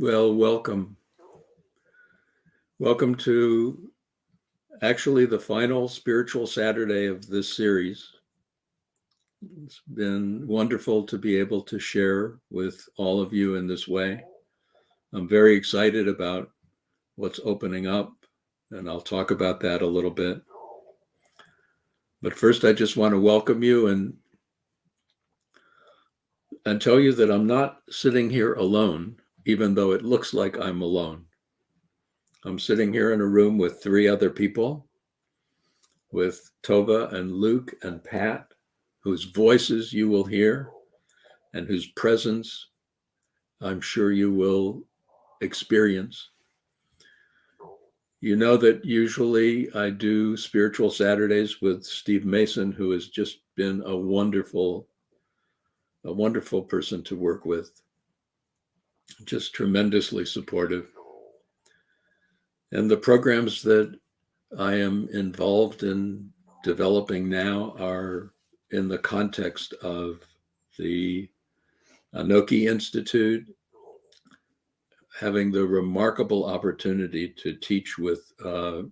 Well, welcome. Welcome to actually the final spiritual Saturday of this series. It's been wonderful to be able to share with all of you in this way. I'm very excited about what's opening up, and I'll talk about that a little bit. But first, I just want to welcome you and tell you that I'm not sitting here alone, even though it looks like I'm alone. I'm sitting here in a room with three other people, with Tova and Luke and Pat, whose voices you will hear and whose presence I'm sure you will experience. You know that usually I do spiritual Saturdays with Steve Mason, who has just been a wonderful person to work with, just tremendously supportive. And the programs that I am involved in developing now are in the context of the Anoki Institute, having the remarkable opportunity to teach with a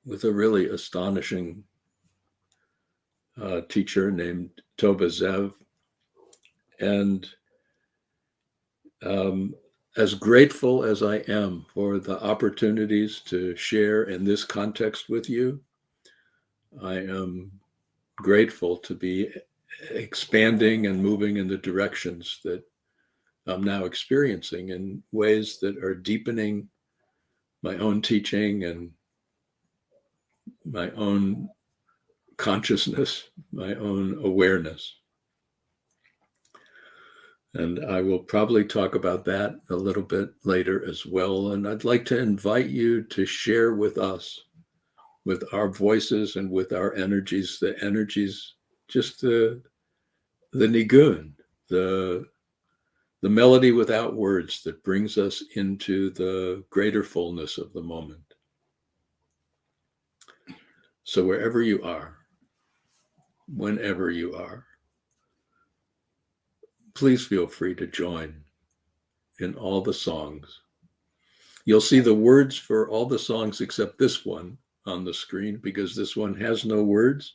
really astonishing teacher named Tova Zev. And as grateful as I am for the opportunities to share in this context with you, I am grateful to be expanding and moving in the directions that I'm now experiencing in ways that are deepening my own teaching and my own consciousness, my own awareness. And I will probably talk about that a little bit later as well. And I'd like to invite you to share with us, with our voices and with our energies, just the nigun, the melody without words that brings us into the greater fullness of the moment. So wherever you are, whenever you are, please feel free to join in all the songs. You'll see the words for all the songs except this one on the screen, because this one has no words.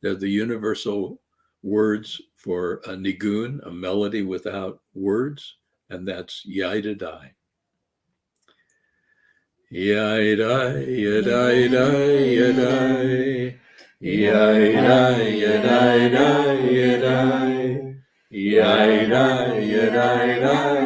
They're the universal words for a nigun, a melody without words, and that's Yaidadai. Yaidai, Yadai, Yadai, Yaidai, Yadai, Yadai. Yadai, yadai, yadai,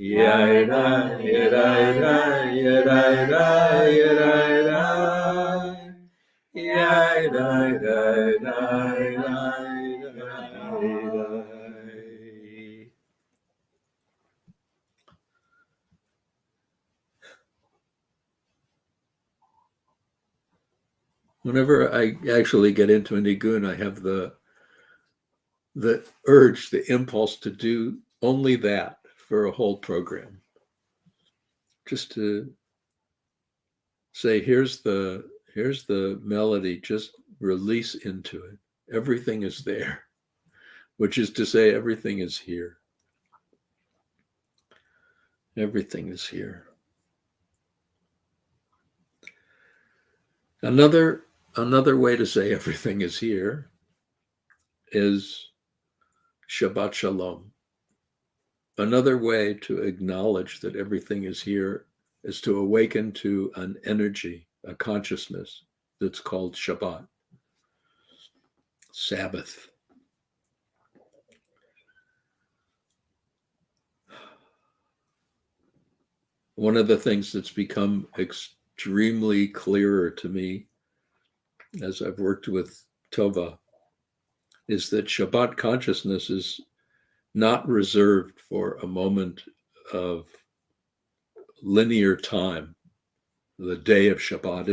yadai, yadai, yadai, yadai, Whenever I actually get into a nigun, I have the urge, the impulse to do only that for a whole program. Just to say, here's the melody, just release into it. Everything is there, which is to say everything is here. Everything is here. Another way to say everything is here is Shabbat Shalom. Another way to acknowledge that everything is here is to awaken to an energy, a consciousness that's called Shabbat, Sabbath. One of the things that's become extremely clearer to me as I've worked with Tova is that Shabbat consciousness is not reserved for a moment of linear time, the day of Shabbat.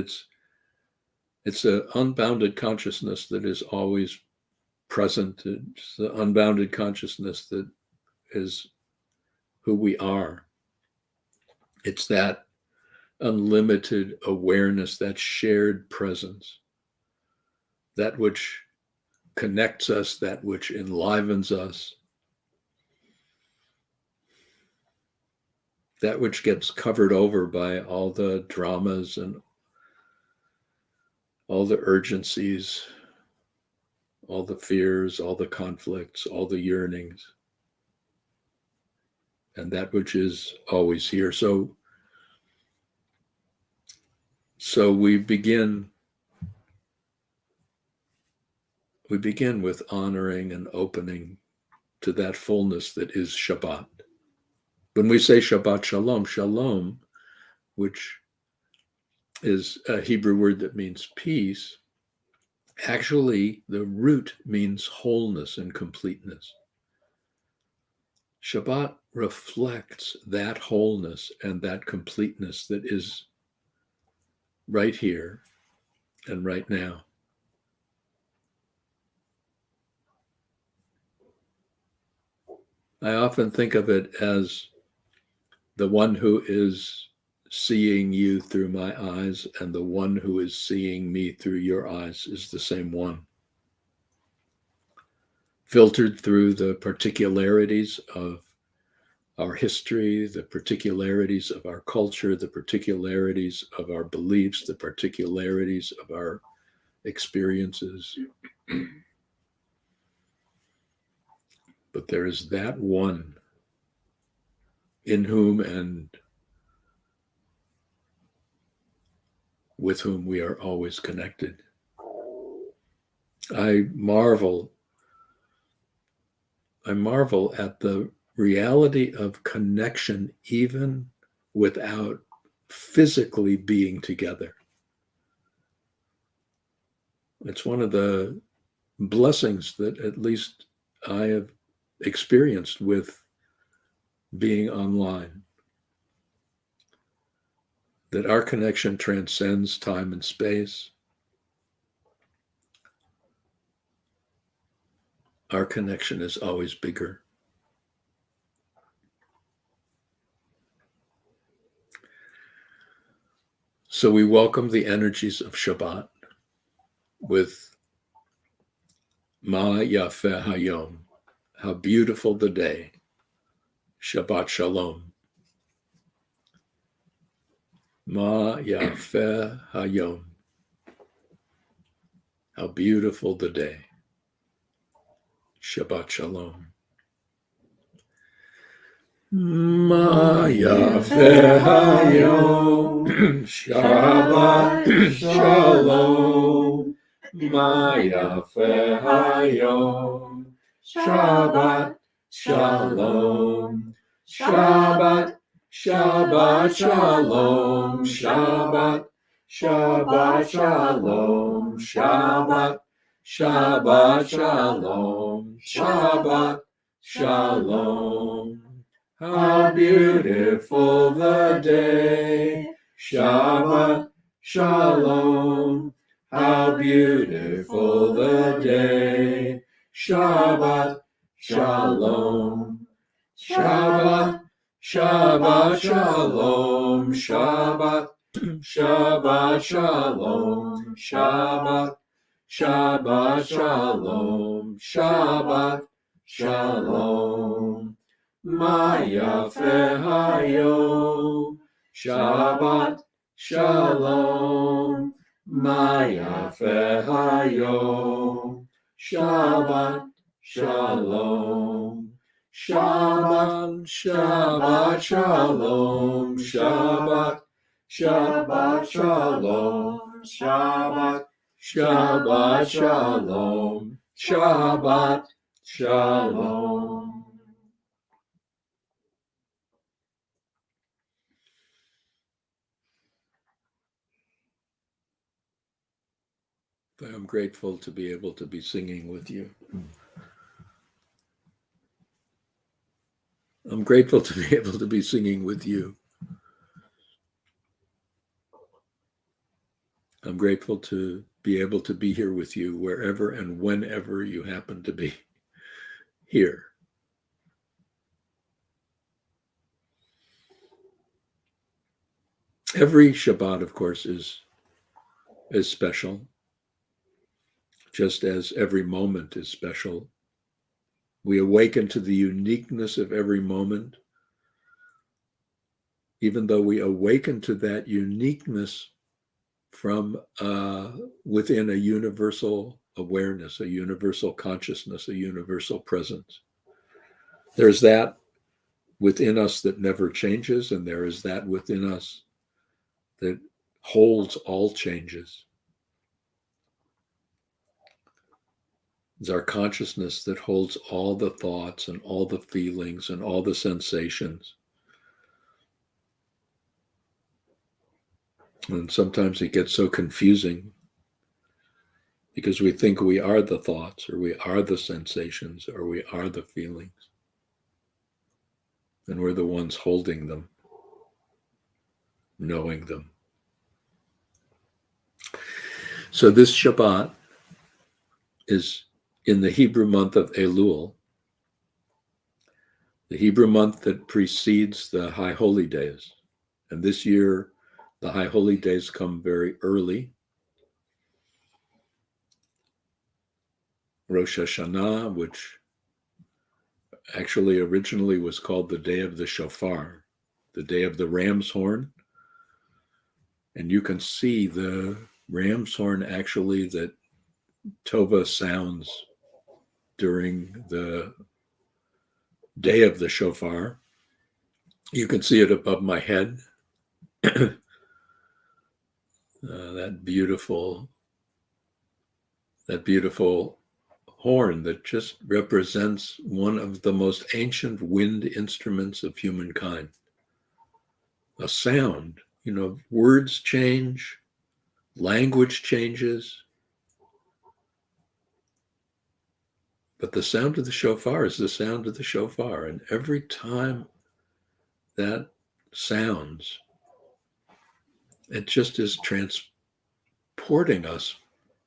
It's an unbounded consciousness that is always present. It's the unbounded consciousness that is who we are. It's that unlimited awareness, that shared presence, that which connects us, that which enlivens us, that which gets covered over by all the dramas and all the urgencies, all the fears, all the conflicts, all the yearnings, and that which is always here. So we begin with honoring and opening to that fullness that is Shabbat. When we say Shabbat Shalom, Shalom, which is a Hebrew word that means peace, actually the root means wholeness and completeness. Shabbat reflects that wholeness and that completeness that is right here and right now. I often think of it as the one who is seeing you through my eyes and the one who is seeing me through your eyes is the same one. Filtered through the particularities of our history, the particularities of our culture, the particularities of our beliefs, the particularities of our experiences. But there is that one in whom and with whom we are always connected. I marvel at the reality of connection even without physically being together. It's one of the blessings that at least I have experienced with being online, that our connection transcends time and space. Our connection is always bigger. So we welcome the energies of Shabbat with Ma Yafeh Hayom, how beautiful the day, Shabbat Shalom. Ma Yafeh Hayom, how beautiful the day, Shabbat Shalom. Ma Yafeh Hayom, Shabbat Shalom. Ma Yafeh Hayom, Shabbat Shalom. Shabbat Shabbat Shalom. Shabbat Shabbat Shalom. Shabbat Shabbat Shalom. Shabbat Shalom. How beautiful the day, Shabbat Shalom. How beautiful the day. Shabbat Shalom. Shabbat, Shabbat Shalom. Shabbat, Shabbat Shalom. Shabbat, Shabbat Shalom. Shabbat Shalom. Maya Hayom. Shabbat Shalom. Maya Hayom. Shabbat Shalom. Shabbat, Shabbat Shalom. Shabbat, Shabbat Shalom. Shabbat, Shabbat Shalom. Shabbat Shalom. I'm grateful to be able to be singing with you. I'm grateful to be able to be singing with you. I'm grateful to be able to be here with you wherever and whenever you happen to be here. Every Shabbat, of course, is special, just as every moment is special. We awaken to the uniqueness of every moment, even though we awaken to that uniqueness from within a universal awareness, a universal consciousness, a universal presence. There's that within us that never changes, and there is that within us that holds all changes. It's our consciousness that holds all the thoughts and all the feelings and all the sensations. And sometimes it gets so confusing because we think we are the thoughts, or we are the sensations, or we are the feelings. And we're the ones holding them, knowing them. So this Shabbat is in the Hebrew month of Elul, the Hebrew month that precedes the High Holy Days. And this year, the High Holy Days come very early. Rosh Hashanah, which actually originally was called the Day of the Shofar, the Day of the Ram's Horn. And you can see the ram's horn actually that Tova sounds during the Day of the Shofar. You can see it above my head. That beautiful horn that just represents one of the most ancient wind instruments of humankind. A sound, words change, language changes, but the sound of the shofar is the sound of the shofar. And every time that sounds, it just is transporting us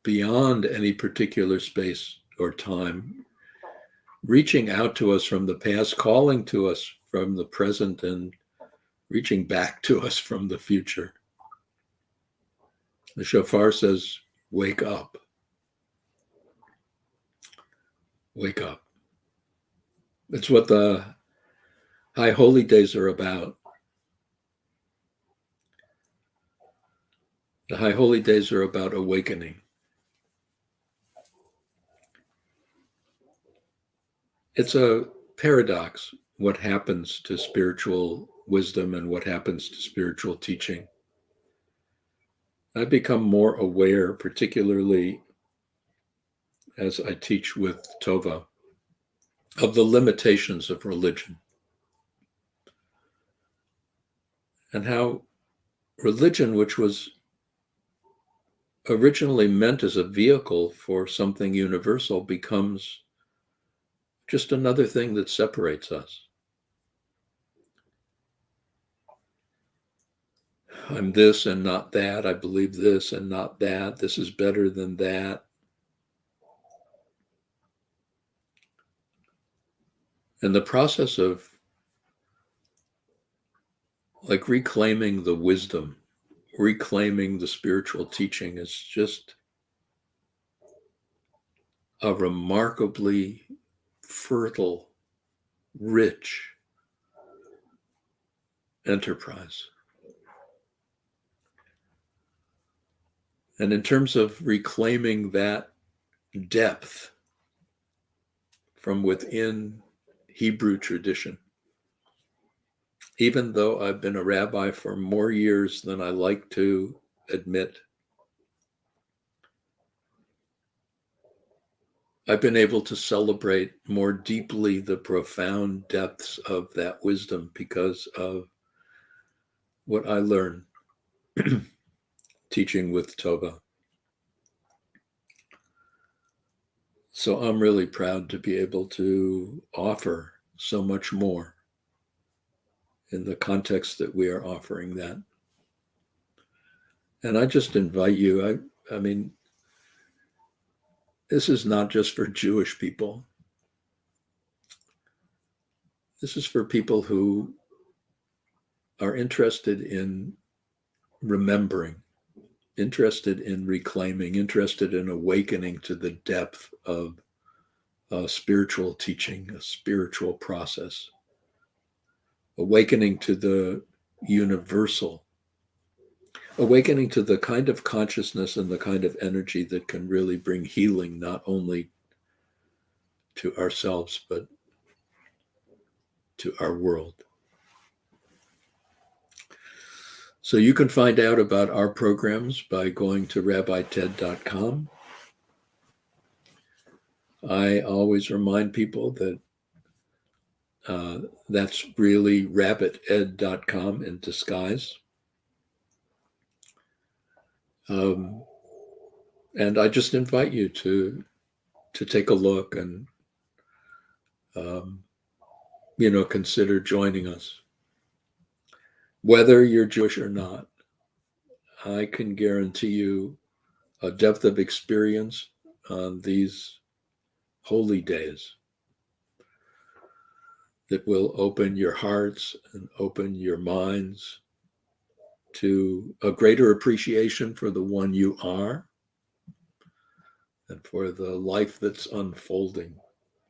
beyond any particular space or time, reaching out to us from the past, calling to us from the present, and reaching back to us from the future. The shofar says, wake up. Wake up. It's what the High Holy Days are about. The High Holy Days are about awakening. It's a paradox what happens to spiritual wisdom and what happens to spiritual teaching. I've become more aware, particularly as I teach with Tova, of the limitations of religion and how religion, which was originally meant as a vehicle for something universal, becomes just another thing that separates us. I'm this and not that. I believe this and not that. This is better than that. And the process of like reclaiming the wisdom, reclaiming the spiritual teaching is just a remarkably fertile, rich enterprise. And in terms of reclaiming that depth from within Hebrew tradition, even though I've been a rabbi for more years than I like to admit, I've been able to celebrate more deeply the profound depths of that wisdom because of what I learned teaching with Tova. So I'm really proud to be able to offer so much more in the context that we are offering that. And I just invite you, I mean, this is not just for Jewish people. This is for people who are interested in remembering, interested in reclaiming, interested in awakening to the depth of spiritual teaching, a spiritual process, awakening to the universal, awakening to the kind of consciousness and the kind of energy that can really bring healing not only to ourselves, but to our world. So you can find out about our programs by going to rabbited.com. I always remind people that that's really rabbited.com in disguise. And I just invite you to take a look and, consider joining us. Whether you're Jewish or not, I can guarantee you a depth of experience on these holy days that will open your hearts and open your minds to a greater appreciation for the one you are and for the life that's unfolding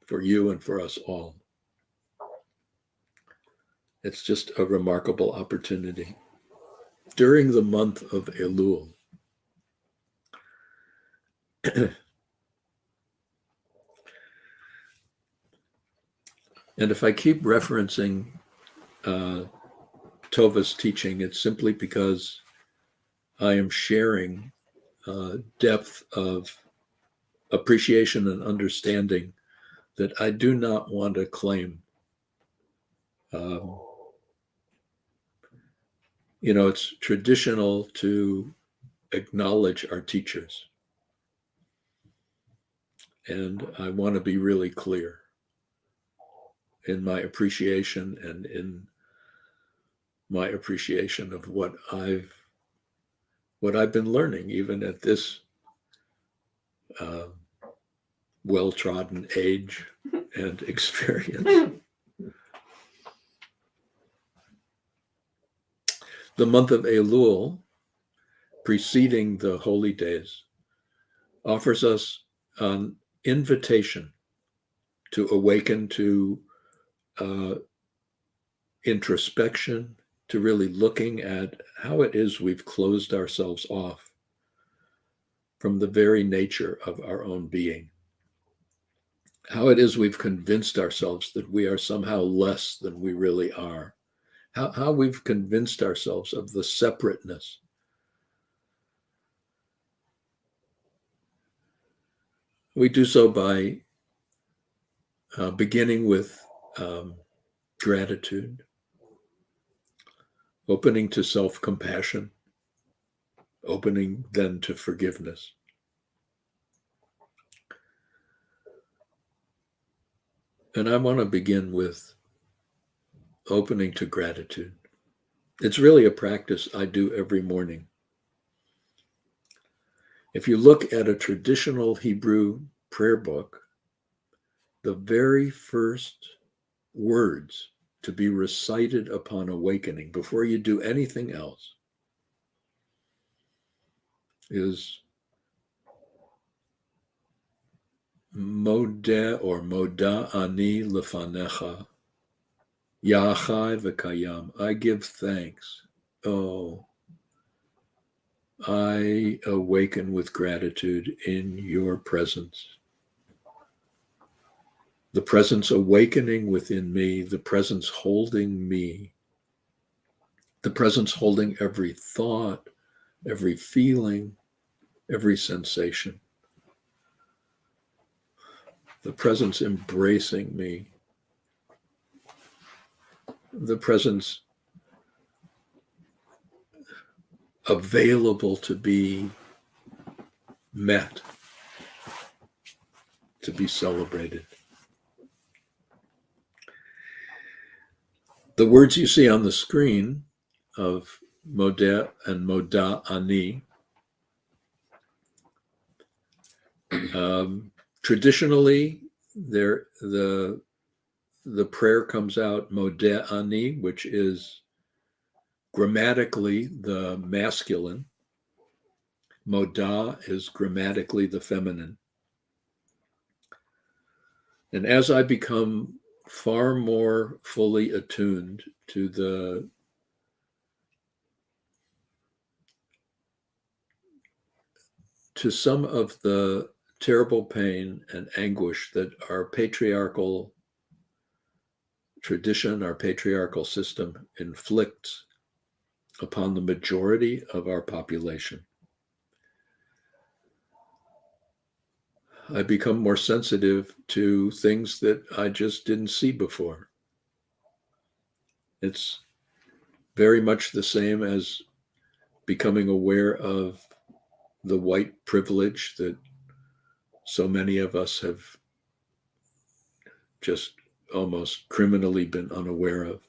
for you and for us all. It's just a remarkable opportunity. During the month of Elul, and if I keep referencing Tova's teaching, it's simply because I am sharing depth of appreciation and understanding that I do not want to claim. It's traditional to acknowledge our teachers. And I want to be really clear in my appreciation and in my appreciation of what I've been learning, even at this well-trodden age and experience. The month of Elul, preceding the holy days, offers us an invitation to awaken to introspection, to really looking at how it is we've closed ourselves off from the very nature of our own being. How it is we've convinced ourselves that we are somehow less than we really are. How we've convinced ourselves of the separateness. We do so by beginning with gratitude, opening to self-compassion, opening then to forgiveness. And I want to begin with opening to gratitude. It's really a practice I do every morning. If you look at a traditional Hebrew prayer book, the very first words to be recited upon awakening before you do anything else is Modeh or Moda Ani Lefanecha Yachai V'Kayam. I give thanks. Oh, I awaken with gratitude in your presence. The presence awakening within me, the presence holding me, the presence holding every thought, every feeling, every sensation, the presence embracing me, the presence available to be met, to be celebrated. The words you see on the screen of Modeh and Moda Ani, traditionally, the prayer comes out Modeh Ani, which is grammatically the masculine. Moda is grammatically the feminine. And as I become far more fully attuned to some of the terrible pain and anguish that our patriarchal tradition, our patriarchal system inflicts upon the majority of our population, I become more sensitive to things that I just didn't see before. It's very much the same as becoming aware of the white privilege that so many of us have just almost criminally been unaware of.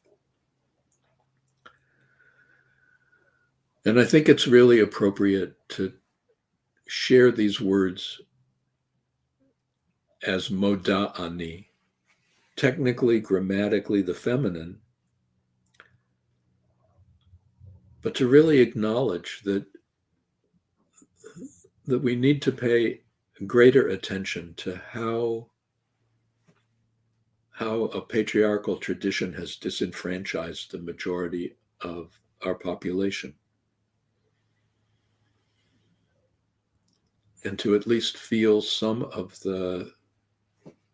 And I think it's really appropriate to share these words as Moda Ani, technically, grammatically, the feminine, but to really acknowledge that we need to pay greater attention to how a patriarchal tradition has disenfranchised the majority of our population. And to at least feel some of the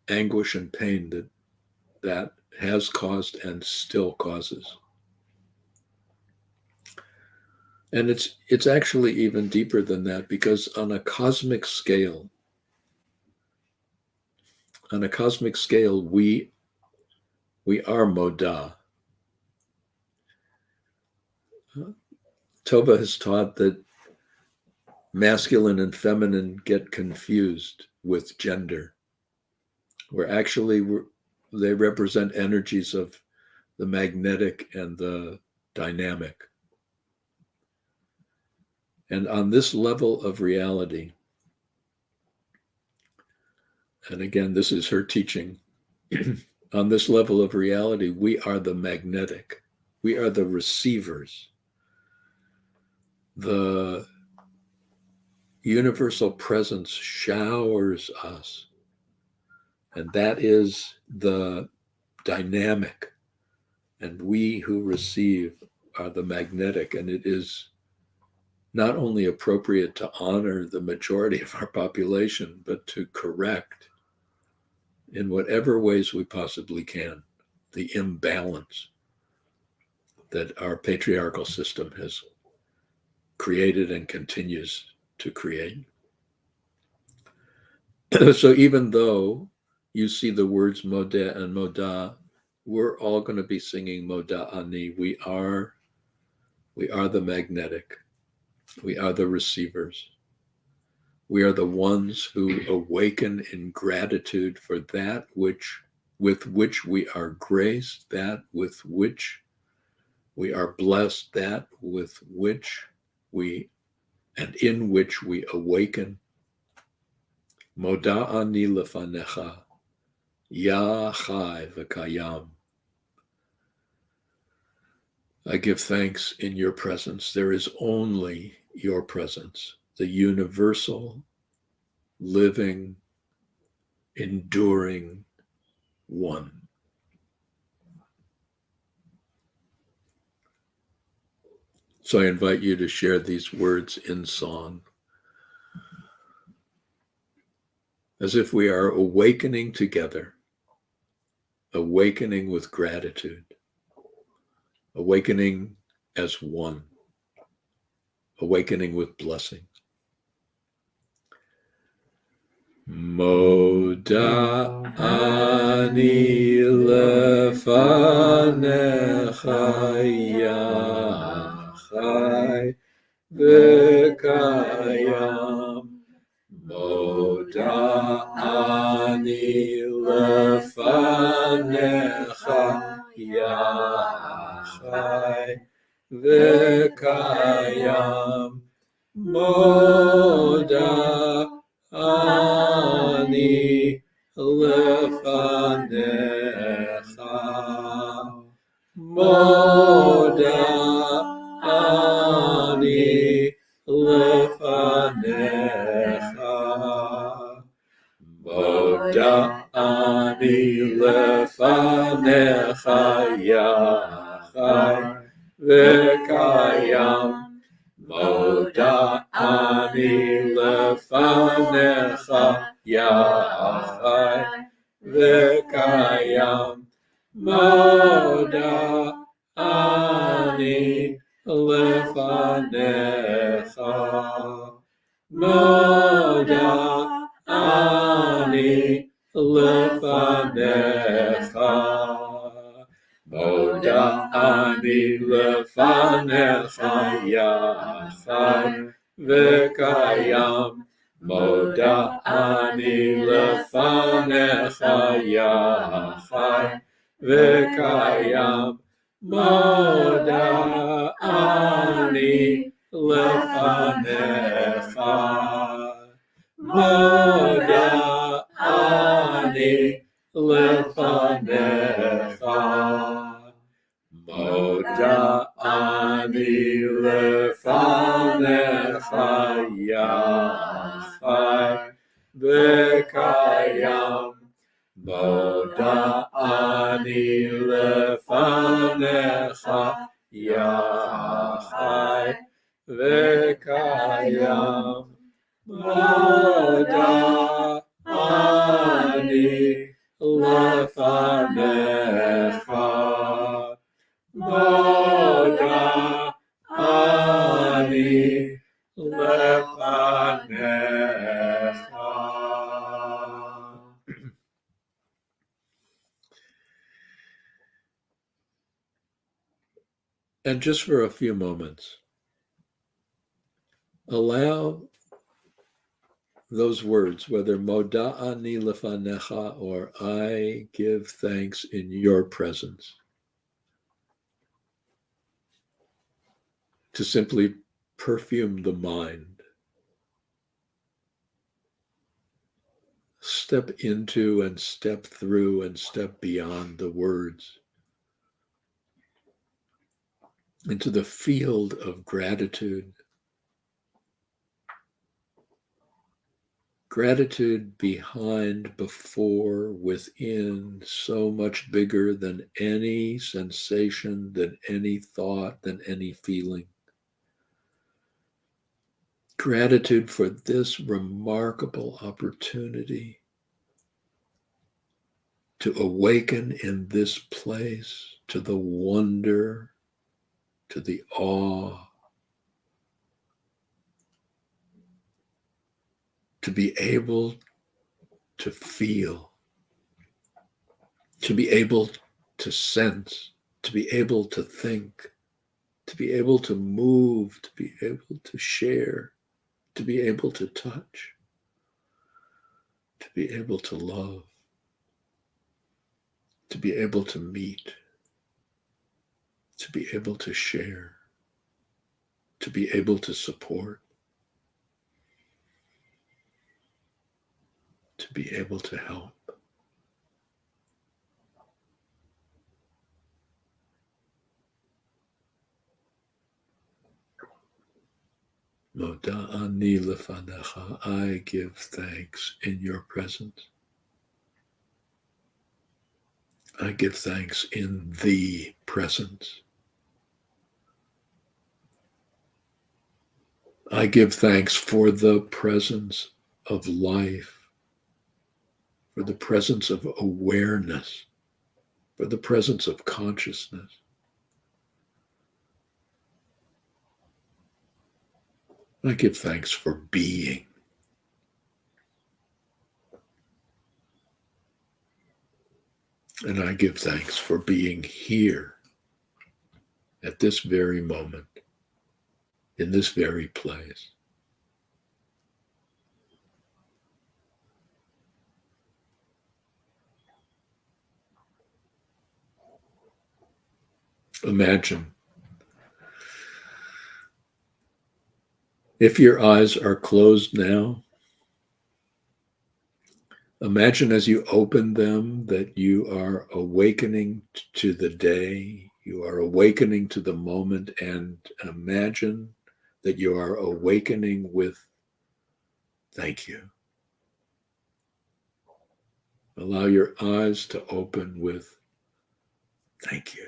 anguish and pain that has caused and still causes. And it's actually even deeper than that, because on a cosmic scale, we are Moda. Tova has taught that masculine and feminine get confused with gender, where actually they represent energies of the magnetic and the dynamic. And on this level of reality, and again, this is her teaching, on this level of reality, we are the magnetic. We are the receivers. The universal presence showers us. And that is the dynamic. And we who receive are the magnetic. And it is not only appropriate to honor the majority of our population, but to correct in whatever ways we possibly can the imbalance that our patriarchal system has created and continues to create. So even though you see the words Modeh and Moda, we're all going to be singing Moda Ani. We are the magnetic. We are the receivers. We are the ones who awaken in gratitude for that with which we are graced, that with which We are blessed that with which we and in which we awaken. Moda'ani lefanecha, Ya Chai v'Kayam. I give thanks in your presence. There is only your presence, the universal, living, enduring one. So I invite you to share these words in song, as if we are awakening together, awakening with gratitude, awakening as one, awakening with blessing. Moda'ani lefanecha Ya Chai v'Kayam. Moda'ani lefanecha Ya Chai v'Kayam. Moda'ani lefanecha. Moda'ani lefanecha. Moda'ani lefanecha Ya Chai v'Kayam. Moda'ani lefanecha Ya Chai v'Kayam. Moda'ani lefanecha. Moda'ani lefanecha. Moda'ani lefanecha Ya Chai v'Kayam. Moda'ani lefanecha Ya Chai v'Kayam. Moda'ani lefanecha. Moda'ani lefanecha. Moda'ani lefanecha Ya Chai v'Kayam. Moda'ani lefanecha Ya Chai v'Kayam. Moda'ani lefanecha. Moda'ani lefanecha. And just for a few moments, allow those words, whether Moda'ani lefanecha or I give thanks in your presence, to simply perfume the mind. Step into and step through and step beyond the words into the field of gratitude. Gratitude behind, before, within, so much bigger than any sensation, than any thought, than any feeling. Gratitude for this remarkable opportunity to awaken in this place to the wonder, to the awe, to be able to feel, to be able to sense, to be able to think, to be able to move, to be able to share, to be able to touch, to be able to love, to be able to meet, to be able to share, to be able to support, to be able to help. Moda ani lefanecha, I give thanks in your presence. I give thanks in the presence. I give thanks for the presence of life, for the presence of awareness, for the presence of consciousness. I give thanks for being. And I give thanks for being here at this very moment, in this very place. Imagine if your eyes are closed now, imagine as you open them that you are awakening to the day, you are awakening to the moment, and imagine that you are awakening with thank you. Allow your eyes to open with thank you.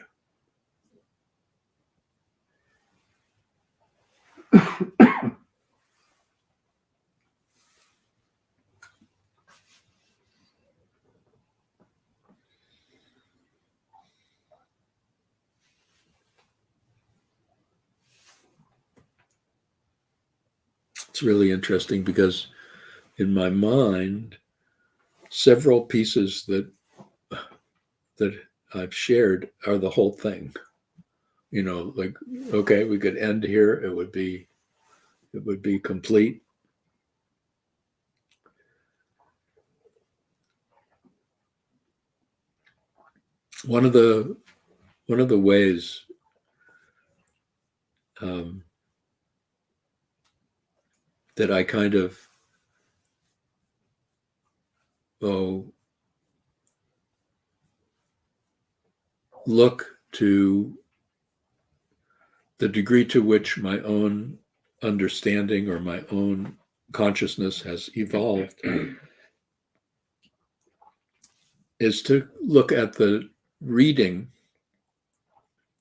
It's really interesting because in my mind, several pieces that I've shared are the whole thing. You know, like, okay, we could end here. It would be complete. One of the ways that I kind of look to the degree to which my own understanding or my own consciousness has evolved is to look at the reading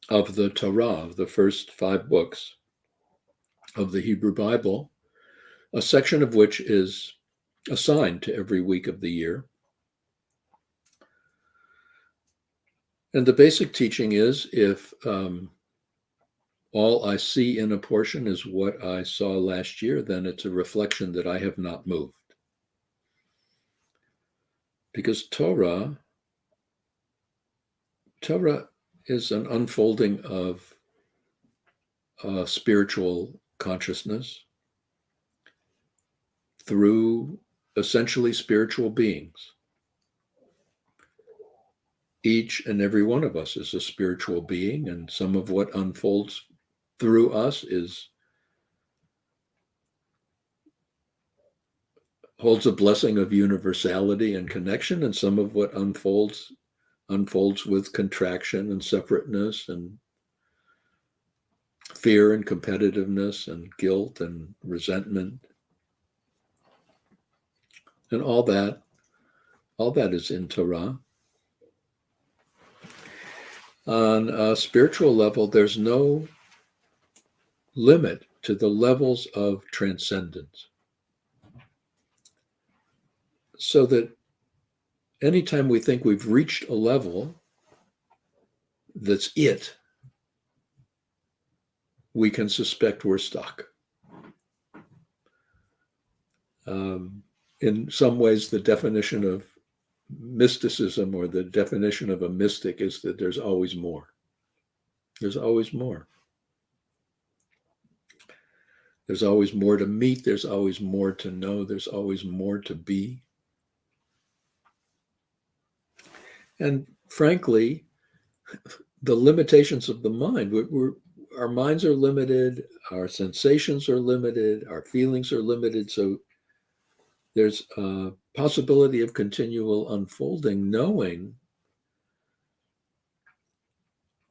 of the Torah, the first 5 books of the Hebrew Bible, a section of which is assigned to every week of the year. And the basic teaching is if all I see in a portion is what I saw last year, then it's a reflection that I have not moved. Because Torah is an unfolding of spiritual consciousness through essentially spiritual beings. Each and every one of us is a spiritual being, and some of what unfolds through us holds a blessing of universality and connection, and some of what unfolds with contraction and separateness and fear and competitiveness and guilt and resentment. And all that is in Torah. On a spiritual level, there's no limit to the levels of transcendence. So that anytime we think we've reached a level that's it, we can suspect we're stuck. In some ways, the definition of mysticism or the definition of a mystic is that there's always more. There's always more. There's always more to meet. There's always more to know. There's always more to be. And frankly, the limitations of the mind. Our minds are limited, our sensations are limited, our feelings are limited. So there's a possibility of continual unfolding, knowing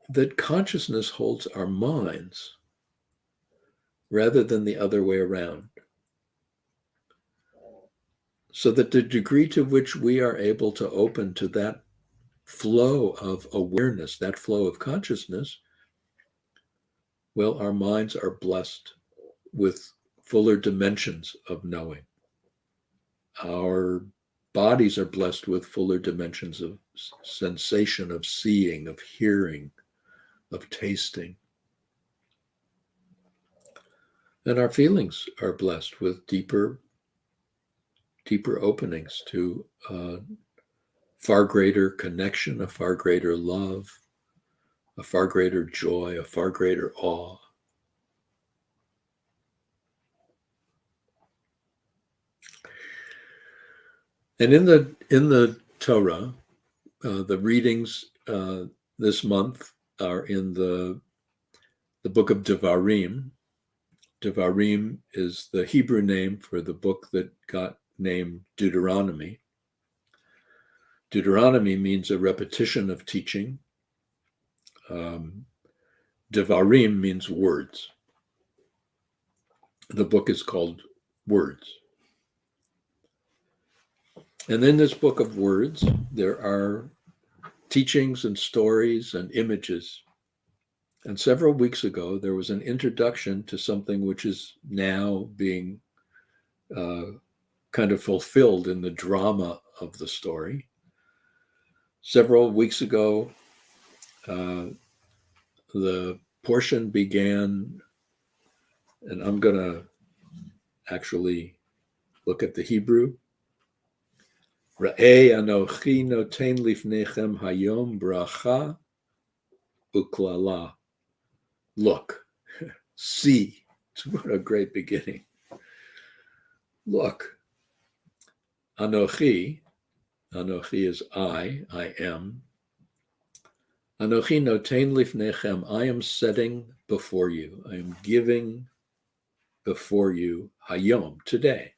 that consciousness holds our minds rather than the other way around. So that the degree to which we are able to open to that flow of awareness, that flow of consciousness, well, our minds are blessed with fuller dimensions of knowing. Our bodies are blessed with fuller dimensions of sensation, of seeing, of hearing, of tasting. And our feelings are blessed with deeper openings to far greater connection, a far greater love, a far greater joy, a far greater awe. And in the Torah, the readings this month are in the book of Devarim. Devarim is the Hebrew name for the book that got named Deuteronomy. Deuteronomy means a repetition of teaching. Devarim means words. The book is called Words. And in this book of words, there are teachings and stories and images. And several weeks ago, there was an introduction to something which is now being kind of fulfilled in the drama of the story. Several weeks ago, the portion began, and I'm going to actually look at the Hebrew. Ra'ei anochi noten lifnechem hayom bracha uklala. Look, see. What a great beginning. Look. Anochi is I am. Anochi noten lifnechem, I am setting before you. I am giving before you hayom, today.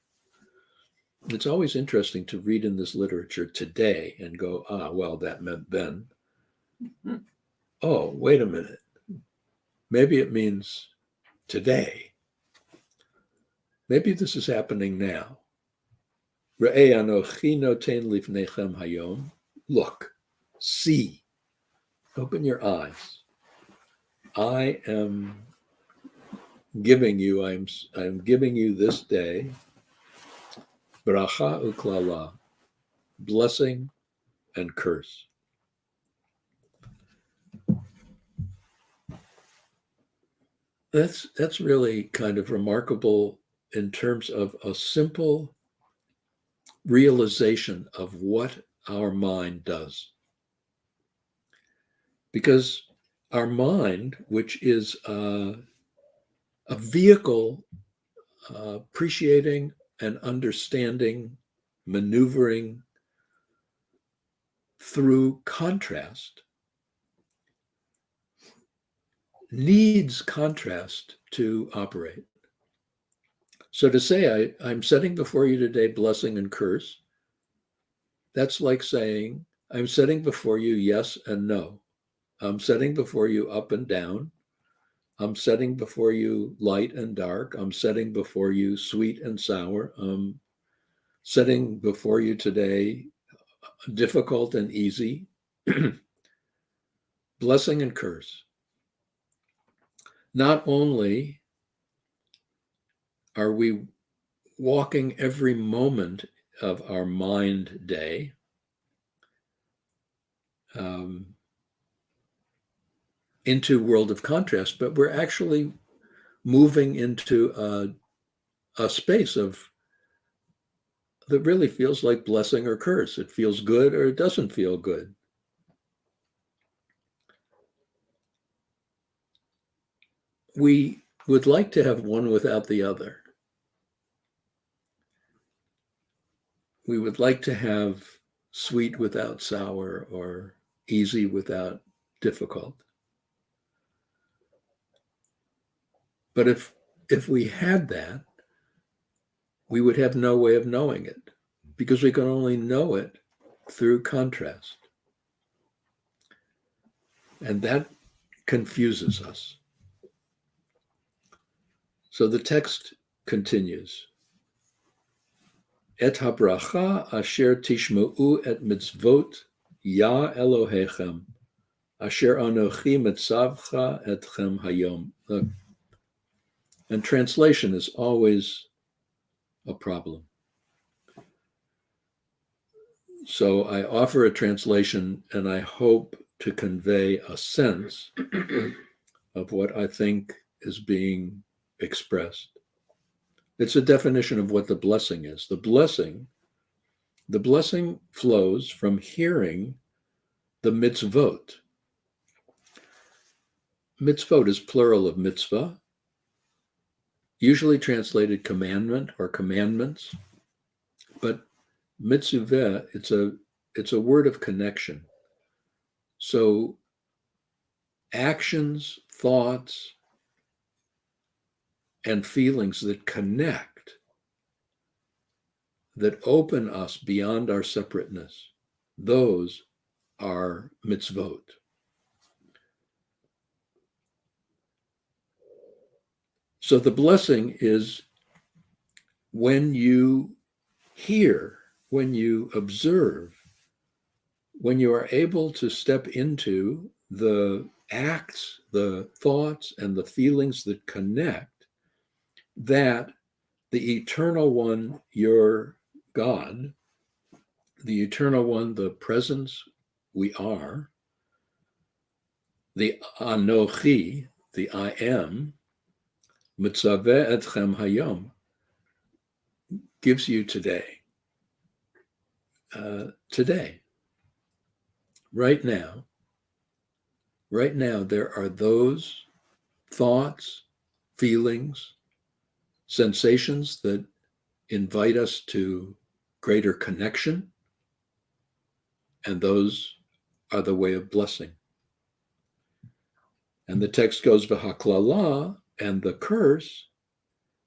It's always interesting to read in this literature today and go, well, that meant then. Mm-hmm. Oh, wait a minute. Maybe it means today. Maybe this is happening now. Re'ei anochi noten lifnechem hayom. Look, see, open your eyes. I am giving you, I'm giving you this day, bracha uklala, blessing and curse. That's really kind of remarkable in terms of a simple realization of what our mind does. Because our mind, which is a vehicle appreciating and understanding, maneuvering through contrast, needs contrast to operate. So to say, I'm setting before you today blessing and curse, that's like saying, I'm setting before you yes and no. I'm setting before you up and down. I'm setting before you light and dark. I'm setting before you sweet and sour. I'm setting before you today difficult and easy. Blessing and curse. Not only are we walking every moment of our mind day into world of contrast, but we're actually moving into a space of that really feels like blessing or curse. It feels good or it doesn't feel good. We would like to have one without the other. We would like to have sweet without sour or easy without difficult. But if we had that, we would have no way of knowing it, because we can only know it through contrast. And that confuses us. So the text continues. Et habracha asher tishma'u et mitzvot ya Elohechem asher anochi mitzavcha etchem hayom. And translation is always a problem. So I offer a translation, and I hope to convey a sense of what I think is being expressed. It's a definition of what the blessing is. The blessing flows from hearing the mitzvot. Mitzvot is plural of mitzvah, usually translated commandment or commandments, but mitzvah, it's a word of connection. So actions, thoughts, and feelings that connect, that open us beyond our separateness, those are mitzvot. So the blessing is when you hear, when you observe, when you are able to step into the acts, the thoughts, and the feelings that connect, that the Eternal One, your God, the Eternal One, the presence we are, the Anochi, the I am, Mitzaveh etchem hayom, gives you today. Today, right now, there are those thoughts, feelings, sensations that invite us to greater connection, and those are the way of blessing. And the text goes, v'haklala, and the curse,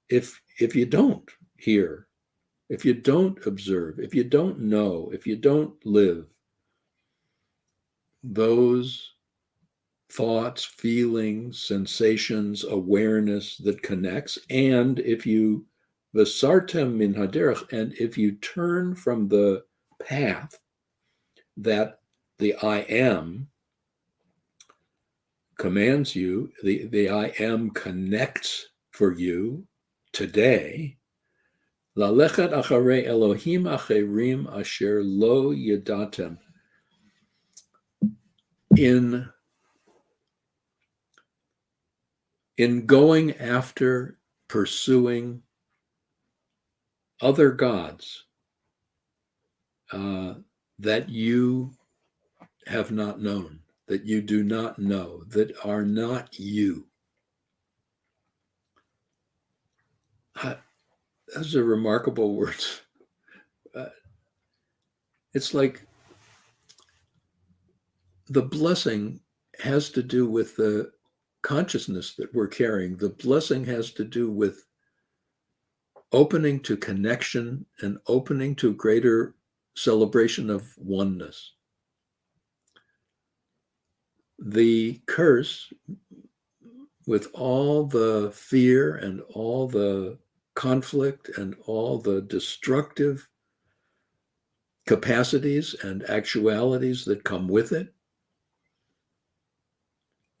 if you don't hear, if you don't observe, if you don't know, if you don't live those thoughts, feelings, sensations, awareness that connects, and if you v'sartem min haderech, and if you turn from the path that the I am commands you, the I am connects for you today, lalechet acharei Elohim acherim asher lo yadatem, in going after pursuing other gods that you have not known, that you do not know, that are not you. Those are remarkable words. It's like the blessing has to do with the consciousness that we're carrying. The blessing has to do with opening to connection and opening to greater celebration of oneness. The curse, with all the fear and all the conflict and all the destructive capacities and actualities that come with it,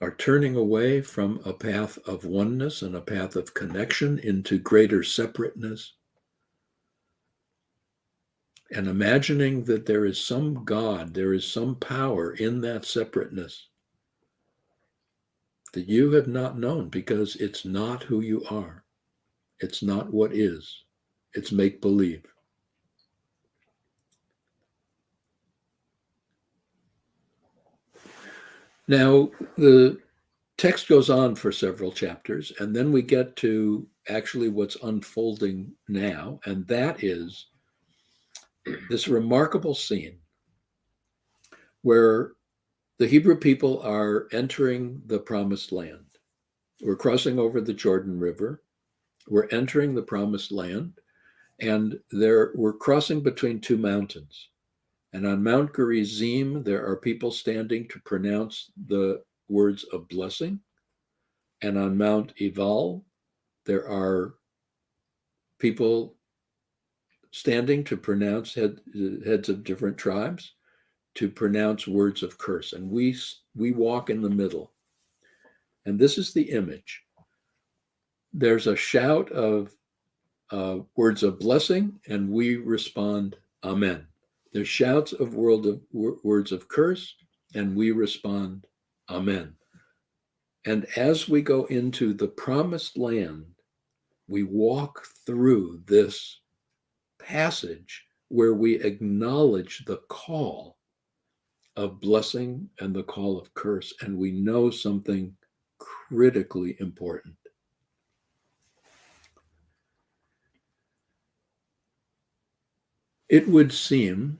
are turning away from a path of oneness and a path of connection into greater separateness, and imagining that there is some God, there is some power in that separateness that you have not known, because it's not who you are. It's not what is. It's make-believe. Now, the text goes on for several chapters, and then we get to actually what's unfolding now, and that is this remarkable scene where The Hebrew people are entering the promised land. We're crossing over the Jordan River. We're entering the promised land, and we're crossing between two mountains. And on Mount Gerizim, there are people standing to pronounce the words of blessing. And on Mount Ebal, there are people standing to pronounce heads of different tribes to pronounce words of curse. And we walk in the middle. And this is the image. There's a shout of words of blessing, and we respond, Amen. There's shouts of words of curse, and we respond, Amen. And as we go into the promised land, we walk through this passage where we acknowledge the call of blessing and the call of curse, and we know something critically important. It would seem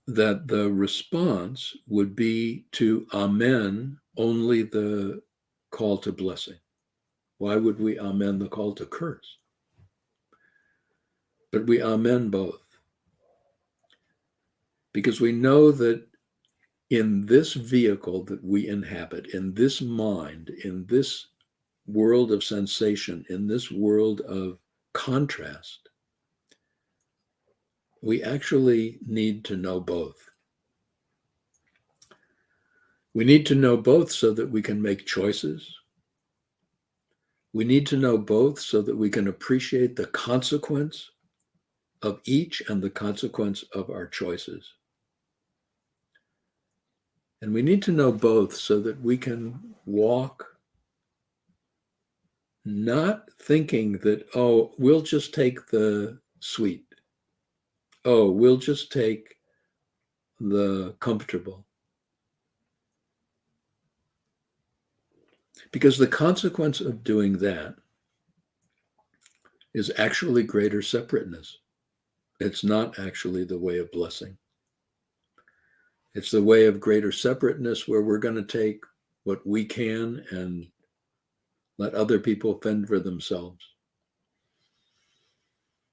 that the response would be to amen only the call to blessing. Why would we amen the call to curse? But we amen both. Because we know that in this vehicle that we inhabit, in this mind, in this world of sensation, in this world of contrast, we actually need to know both. We need to know both so that we can make choices. We need to know both so that we can appreciate the consequence of each and the consequence of our choices. And we need to know both so that we can walk not thinking that, oh, we'll just take the sweet. Oh, we'll just take the comfortable. Because the consequence of doing that is actually greater separateness. It's not actually the way of blessing. It's the way of greater separateness where we're going to take what we can and let other people fend for themselves.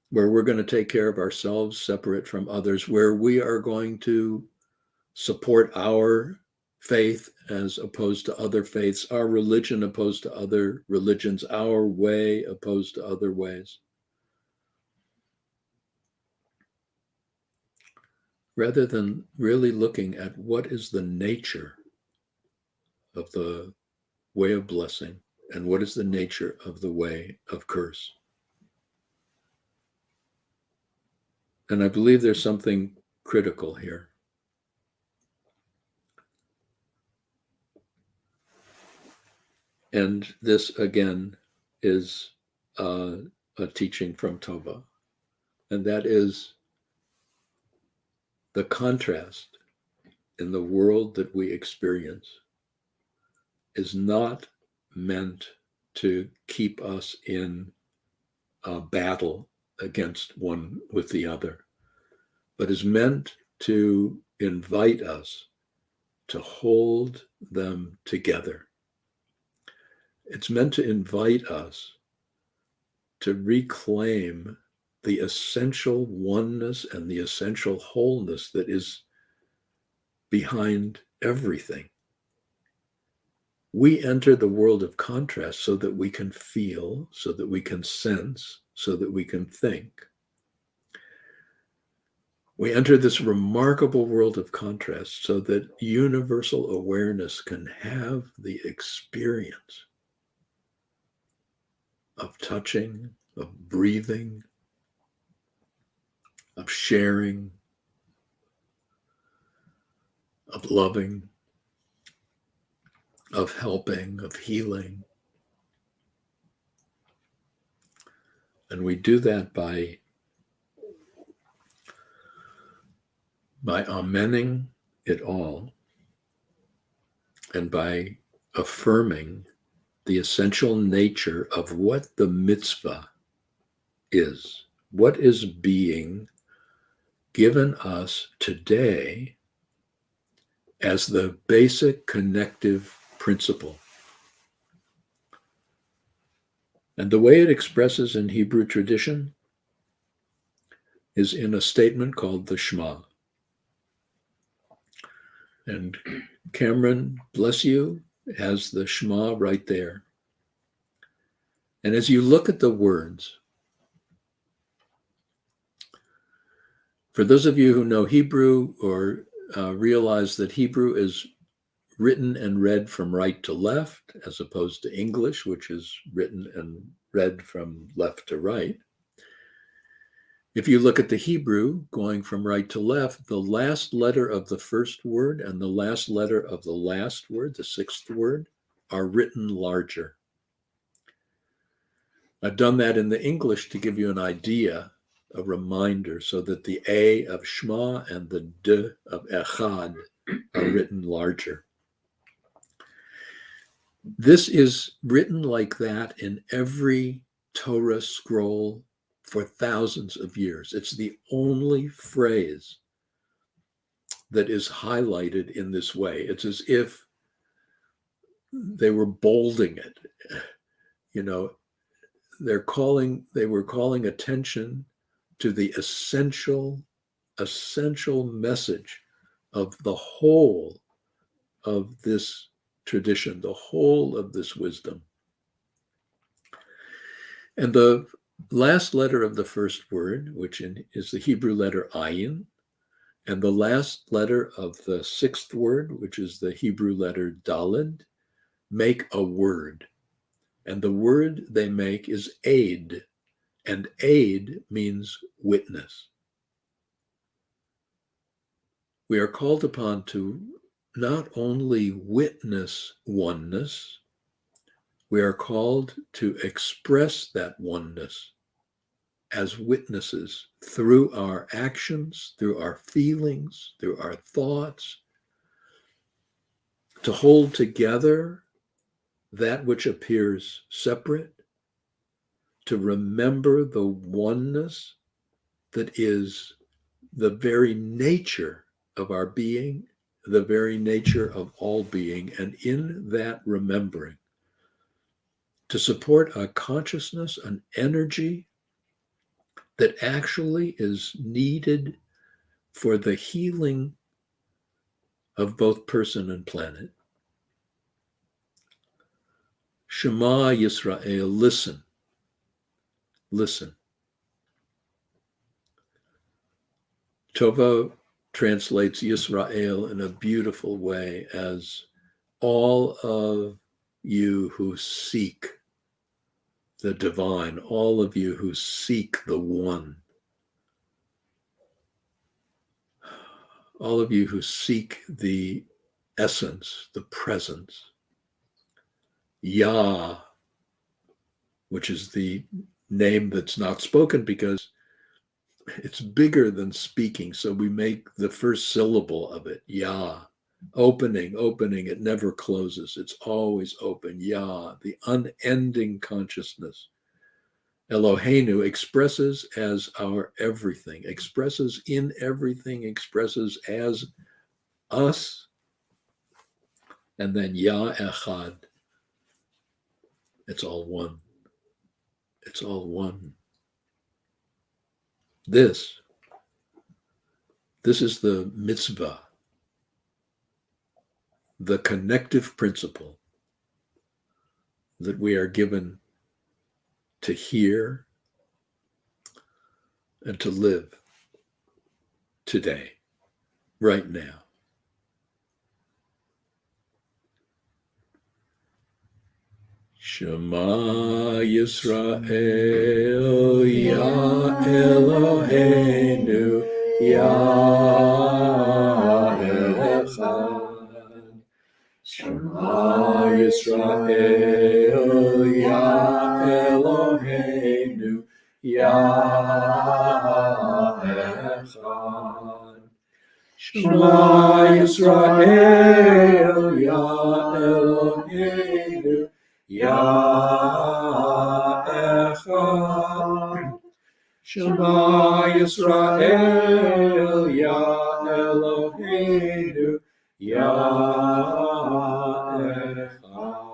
Where we're going to take care of ourselves separate from others, where we are going to support our faith as opposed to other faiths, our religion opposed to other religions, our way opposed to other ways. Rather than really looking at what is the nature of the way of blessing and what is the nature of the way of curse. And I believe there's something critical here. And this, again, is a teaching from Tova. And that is the contrast in the world that we experience is not meant to keep us in a battle against one with the other, but is meant to invite us to hold them together. It's meant to invite us to reclaim the essential oneness and the essential wholeness that is behind everything. We enter the world of contrast so that we can feel, so that we can sense, so that we can think. We enter this remarkable world of contrast so that universal awareness can have the experience of touching, of breathing, of sharing, of loving, of helping, of healing. And we do that by amening it all and by affirming the essential nature of what the mitzvah is. What is being given us today as the basic connective principle. And the way it expresses in Hebrew tradition is in a statement called the Shema. And Cameron, bless you, has the Shema right there. And as you look at the words, for those of you who know Hebrew or realize that Hebrew is written and read from right to left, as opposed to English, which is written and read from left to right. If you look at the Hebrew, going from right to left, the last letter of the first word and the last letter of the last word, the sixth word, are written larger. I've done that in the English to give you an idea, a reminder, so that the A of Shema and the D of Echad are written larger. This is written like that in every Torah scroll for thousands of years. It's the only phrase that is highlighted in this way. It's as if they were bolding it. You know, they were calling attention to the essential message of the whole of this tradition, the whole of this wisdom. And the last letter of the first word, which is the Hebrew letter Ayin, and the last letter of the sixth word, which is the Hebrew letter Daled, make a word. And the word they make is aid, and aid means witness. We are called upon to not only witness oneness, we are called to express that oneness as witnesses through our actions, through our feelings, through our thoughts, to hold together that which appears separate, to remember the oneness that is the very nature of our being, the very nature of all being, and in that remembering, to support a consciousness, an energy that actually is needed for the healing of both person and planet. Shema Yisrael, listen. Listen. Tova translates Yisrael in a beautiful way as all of you who seek the divine, all of you who seek the one, all of you who seek the essence, the presence, Yah, which is the name that's not spoken because it's bigger than speaking. So we make the first syllable of it, Yah, opening, it never closes. It's always open. Yah, the unending consciousness. Eloheinu expresses as our everything, expresses in everything, expresses as us. And then Yah Echad. It's all one. It's all one. This is the mitzvah, the connective principle that we are given to hear and to live today, right now. Shema Yisrael, Yah Eloheinu, Yah Echad. Shema Yisrael, Yah Eloheinu, Yah Echad. Shema Yisrael, Yah Eloheinu, Yah Echad. Shema Yisrael, Yah Eloheinu, Echad.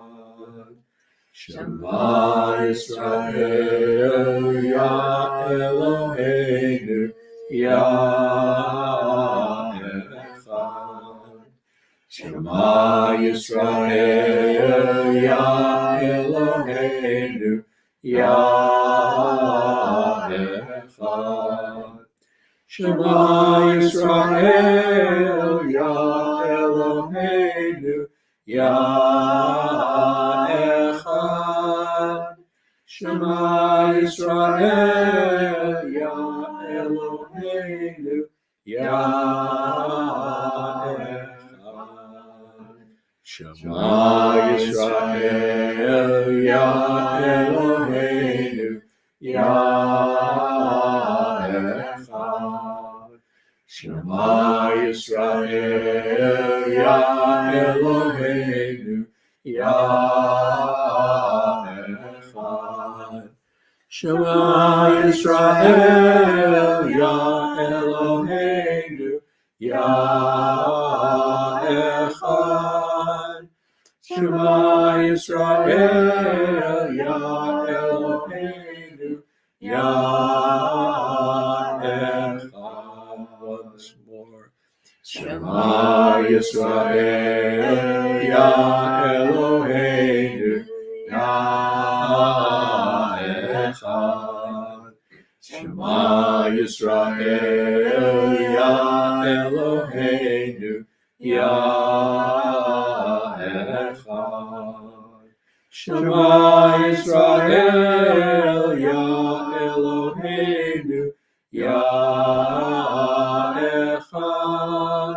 Shema Yisrael, Yah Eloheinu, Yah Echad. Shema Yisrael, Yah Eloheinu, Yah Echad. Shema Yisrael, Yah Eloheinu, Yah Echad. Shema Yisrael, Yah Eloheinu, Yah Echad. Shema Yisrael, Yah Eloheinu, Yah Echad. Shema Yisrael, Yah Eloheinu, Yah Echad. Shema Yisrael, Yah Eloheinu, Yah Echad. Shema Yisrael, Yah Eloheinu, Yah Echad. Once more. Shema Yisrael, Yah Eloheinu, Yah Echad. Shema Yisrael, Yah Eloheinu, Yah Echad. Shema Yisrael, Yah Eloheinu, Yah Echad.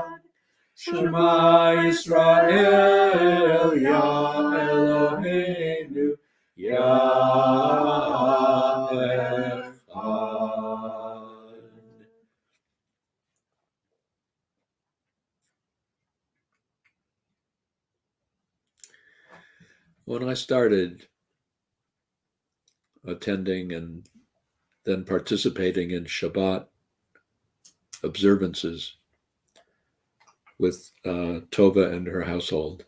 Shema Yisrael, Yah Eloheinu, Yah Echad. When I started attending and then participating in Shabbat observances with Tova and her household,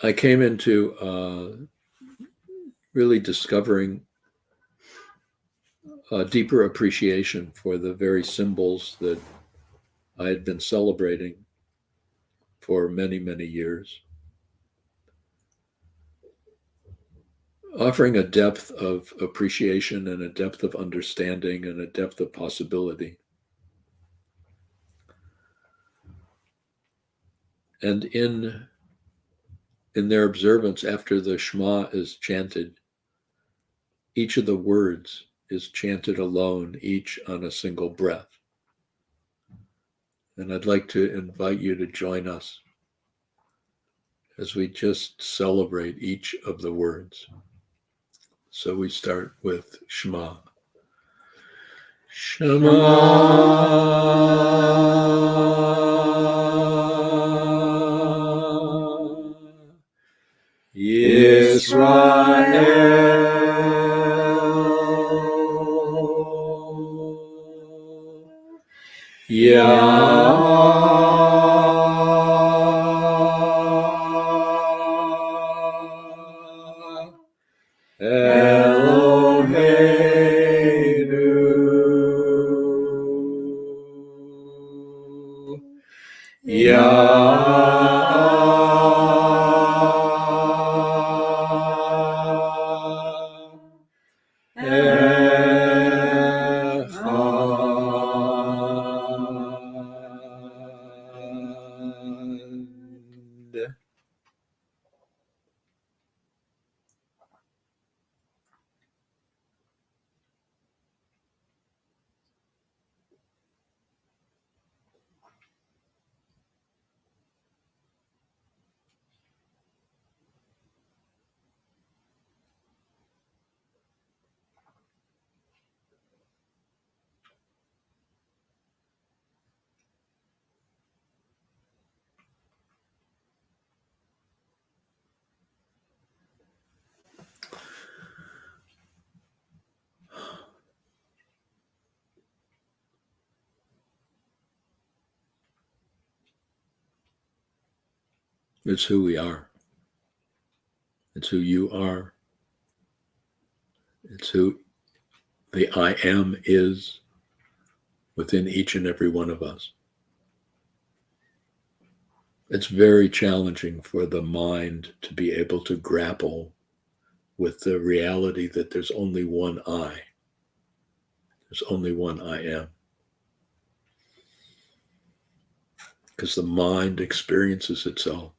I came into really discovering a deeper appreciation for the very symbols that I had been celebrating for many, many years, offering a depth of appreciation and a depth of understanding and a depth of possibility. And in their observance, after the Shema is chanted, each of the words is chanted alone, each on a single breath. And I'd like to invite you to join us as we just celebrate each of the words. So we start with Shema. Shema Yisrael, Yah Eloheinu, Yah Echad. It's who we are. It's who you are. It's who the I am is within each and every one of us. It's very challenging for the mind to be able to grapple with the reality that there's only one I. There's only one I am. Because the mind experiences itself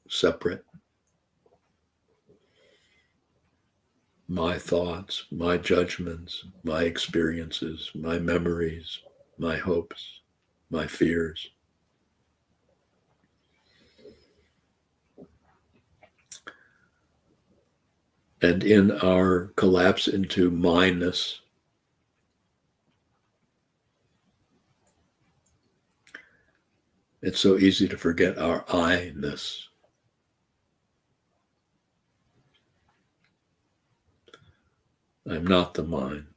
separate. My thoughts, my judgments, my experiences, my memories, my hopes, my fears. And in our collapse into mindness, it's so easy to forget our I-ness. I'm not the mind.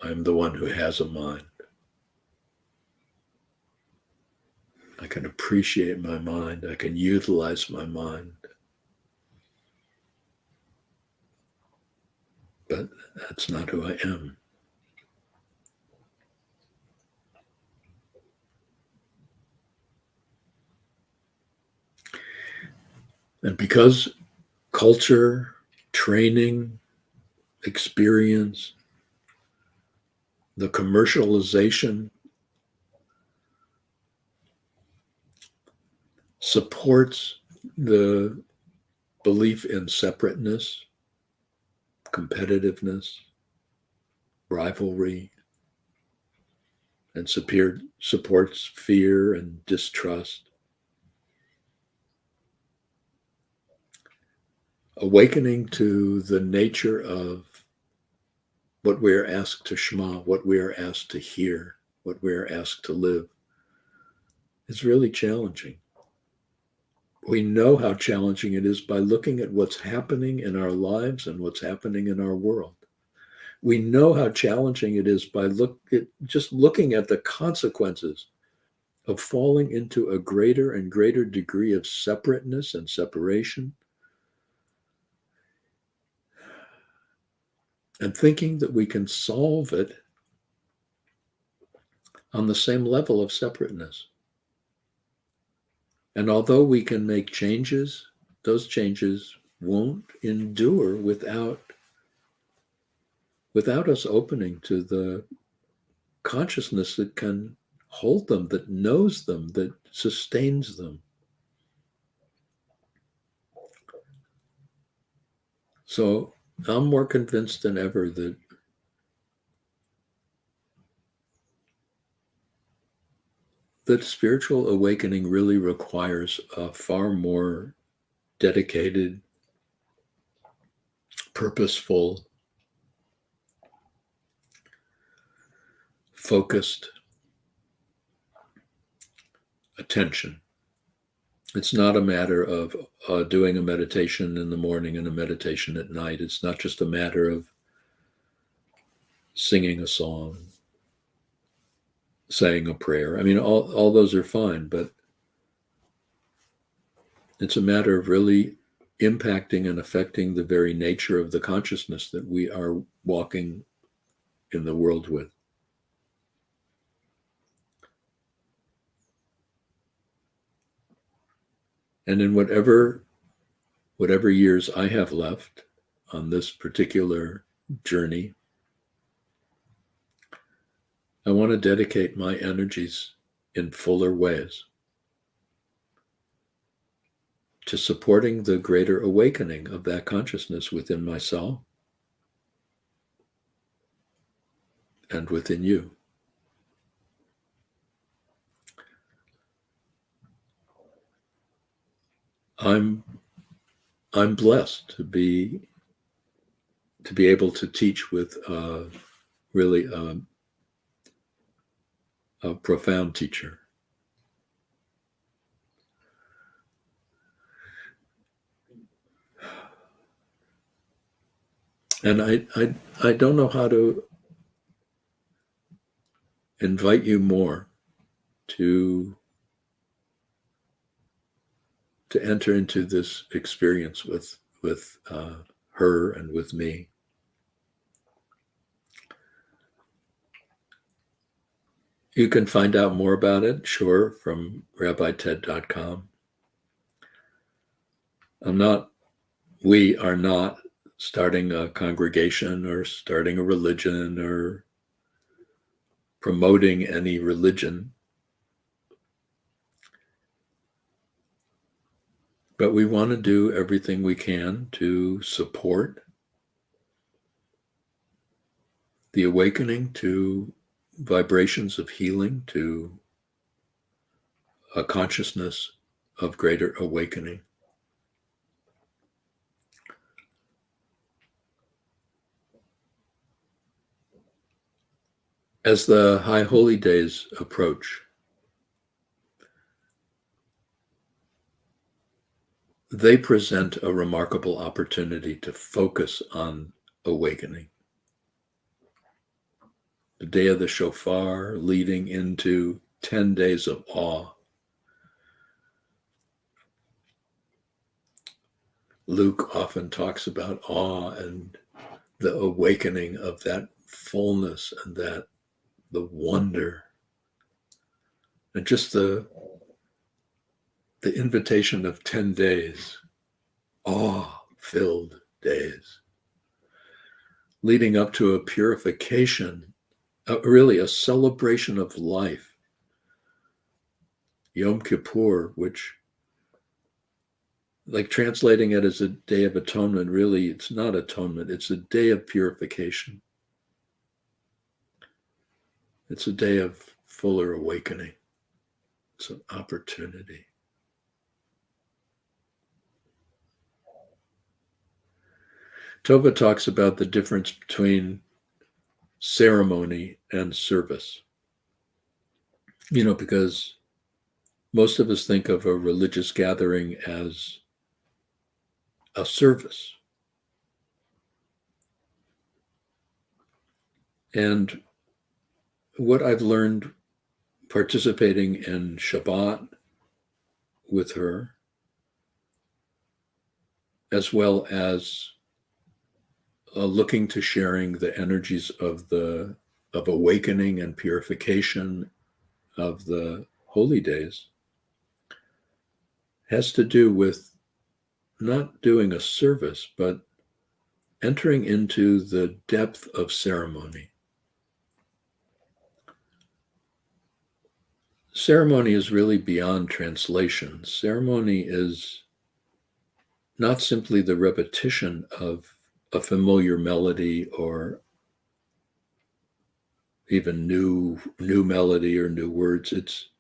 I'm the one who has a mind. I can appreciate my mind. I can utilize my mind. But that's not who I am. And because culture, training, experience, the commercialization supports the belief in separateness, competitiveness, rivalry, and supports fear and distrust. Awakening to the nature of what we are asked to shema, what we are asked to hear, what we are asked to live, is really challenging. We know how challenging it is by looking at what's happening in our lives and what's happening in our world. We know how challenging it is by just looking at the consequences of falling into a greater and greater degree of separateness and separation, and thinking that we can solve it on the same level of separateness. And although we can make changes, those changes won't endure without us opening to the consciousness that can hold them, that knows them, that sustains them. So I'm more convinced than ever that spiritual awakening really requires a far more dedicated, purposeful, focused attention. It's not a matter of doing a meditation in the morning and a meditation at night. It's not just a matter of singing a song, saying a prayer. I mean, all those are fine, but it's a matter of really impacting and affecting the very nature of the consciousness that we are walking in the world with. And in whatever years I have left on this particular journey, I want to dedicate my energies in fuller ways to supporting the greater awakening of that consciousness within myself and within you. I'm blessed to be able to teach with really a profound teacher. And I don't know how to invite you more to to enter into this experience with her and with me. You can find out more about it, sure, from rabbited.com. We are not starting a congregation or starting a religion or promoting any religion. But we want to do everything we can to support the awakening to vibrations of healing, to a consciousness of greater awakening. As the High Holy Days approach, they present a remarkable opportunity to focus on awakening. The day of the shofar leading into 10 days of awe. Luke often talks about awe and the awakening of that fullness and that the wonder and just the invitation of 10 days, awe-filled days, leading up to a purification, really a celebration of life. Yom Kippur, which, like translating it as a day of atonement, really it's not atonement, it's a day of purification. It's a day of fuller awakening. It's an opportunity. Tova talks about the difference between ceremony and service. Because most of us think of a religious gathering as a service. And what I've learned participating in Shabbat with her, as well as looking to sharing the energies of awakening and purification of the holy days, has to do with not doing a service, but entering into the depth of ceremony. Ceremony is really beyond translation. Ceremony is not simply the repetition of a familiar melody or even new melody or new words.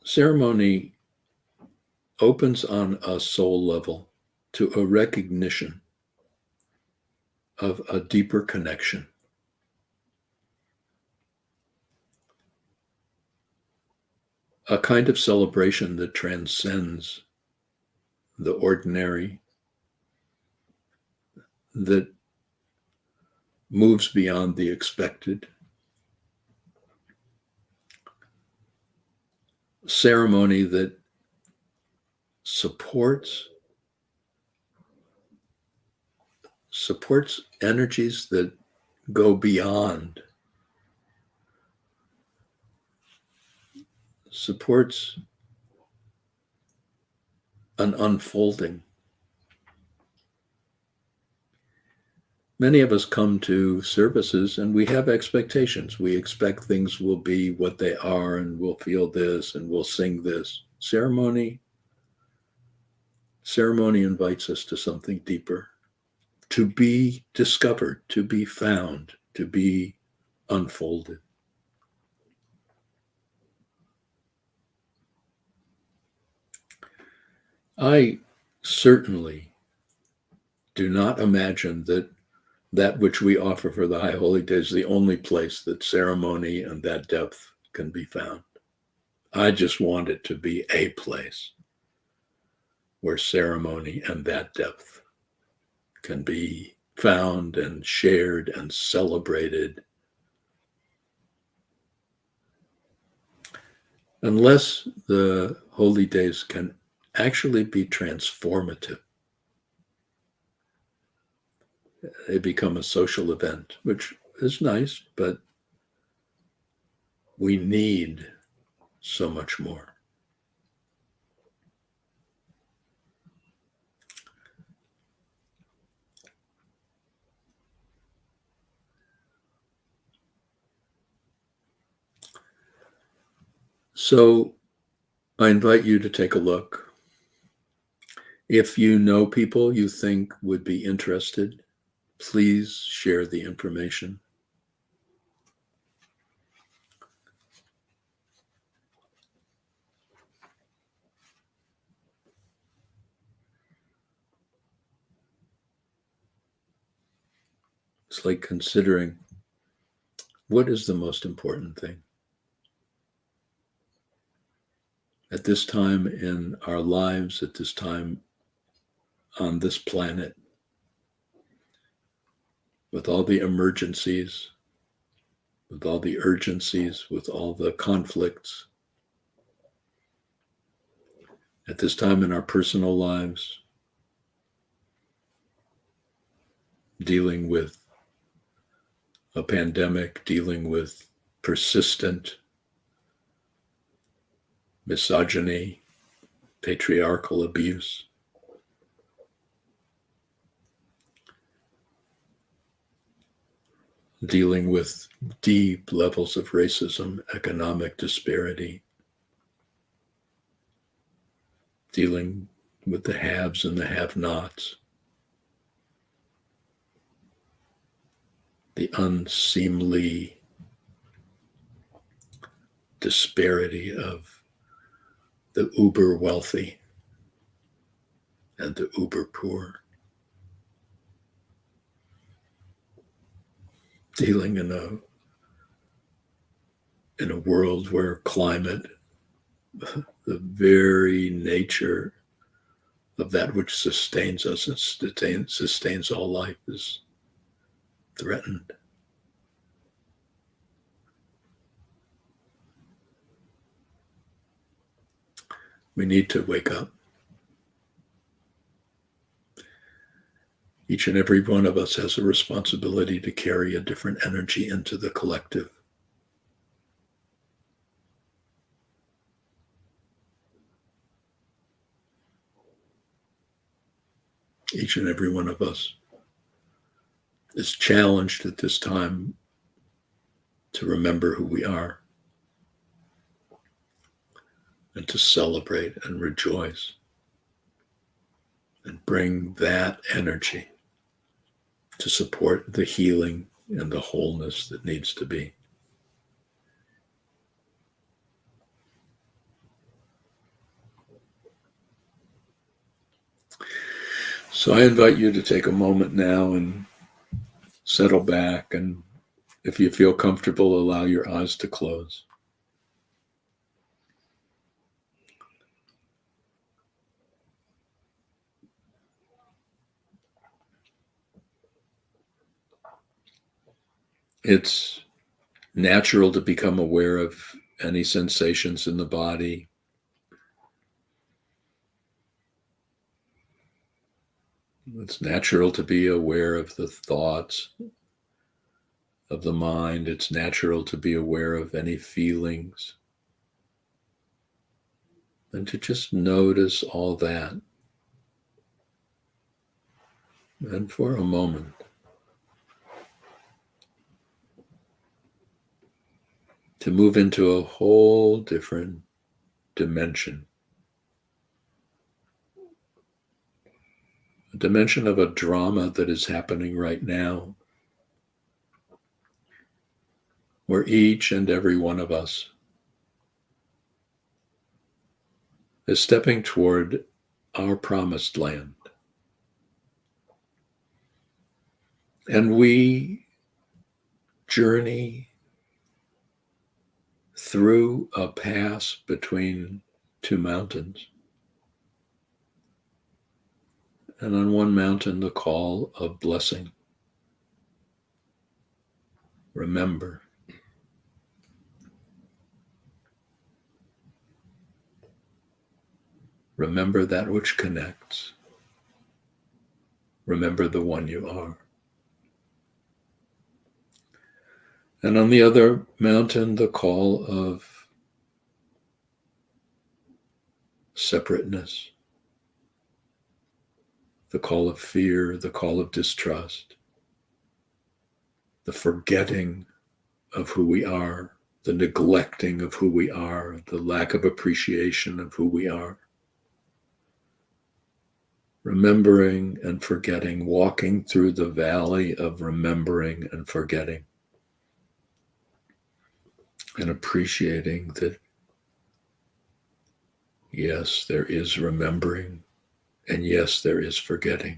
Ceremony opens on a soul level to a recognition of a deeper connection. A kind of celebration that transcends the ordinary, that moves beyond the expected. Ceremony that supports energies that go beyond, supports an unfolding. Many of us come to services and we have expectations. We expect things will be what they are and we'll feel this and we'll sing this. Ceremony invites us to something deeper, to be discovered, to be found, to be unfolded. I certainly do not imagine that which we offer for the High Holy Days is the only place that ceremony and that depth can be found. I just want it to be a place where ceremony and that depth can be found and shared and celebrated. unless the holy days can actually be transformative, they become a social event, which is nice, but we need so much more. So I invite you to take a look. If you know people you think would be interested, please share the information. It's like considering what is the most important thing. At this time in our lives, at this time on this planet, with all the emergencies, with all the urgencies, with all the conflicts, at this time in our personal lives, dealing with a pandemic, dealing with persistent misogyny, patriarchal abuse, dealing with deep levels of racism, economic disparity, dealing with the haves and the have-nots, the unseemly disparity of the uber wealthy and the uber poor, dealing in a world where climate, the very nature of that which sustains us and sustains all life, is threatened. We need to wake up. Each and every one of us has a responsibility to carry a different energy into the collective. Each and every one of us is challenged at this time to remember who we are and to celebrate and rejoice and bring that energy to support the healing and the wholeness that needs to be. So I invite you to take a moment now and settle back, and if you feel comfortable, allow your eyes to close. It's natural to become aware of any sensations in the body. It's natural to be aware of the thoughts of the mind. It's natural to be aware of any feelings and to just notice all that. And for a moment, to move into a whole different dimension. A dimension of a drama that is happening right now, where each and every one of us is stepping toward our promised land. And we journey through a pass between two mountains. And on one mountain, the call of blessing. Remember. Remember that which connects. Remember the one you are. And on the other mountain, the call of separateness, the call of fear, the call of distrust, the forgetting of who we are, the neglecting of who we are, the lack of appreciation of who we are. Remembering and forgetting, walking through the valley of remembering and forgetting, and appreciating that, yes, there is remembering, and yes, there is forgetting.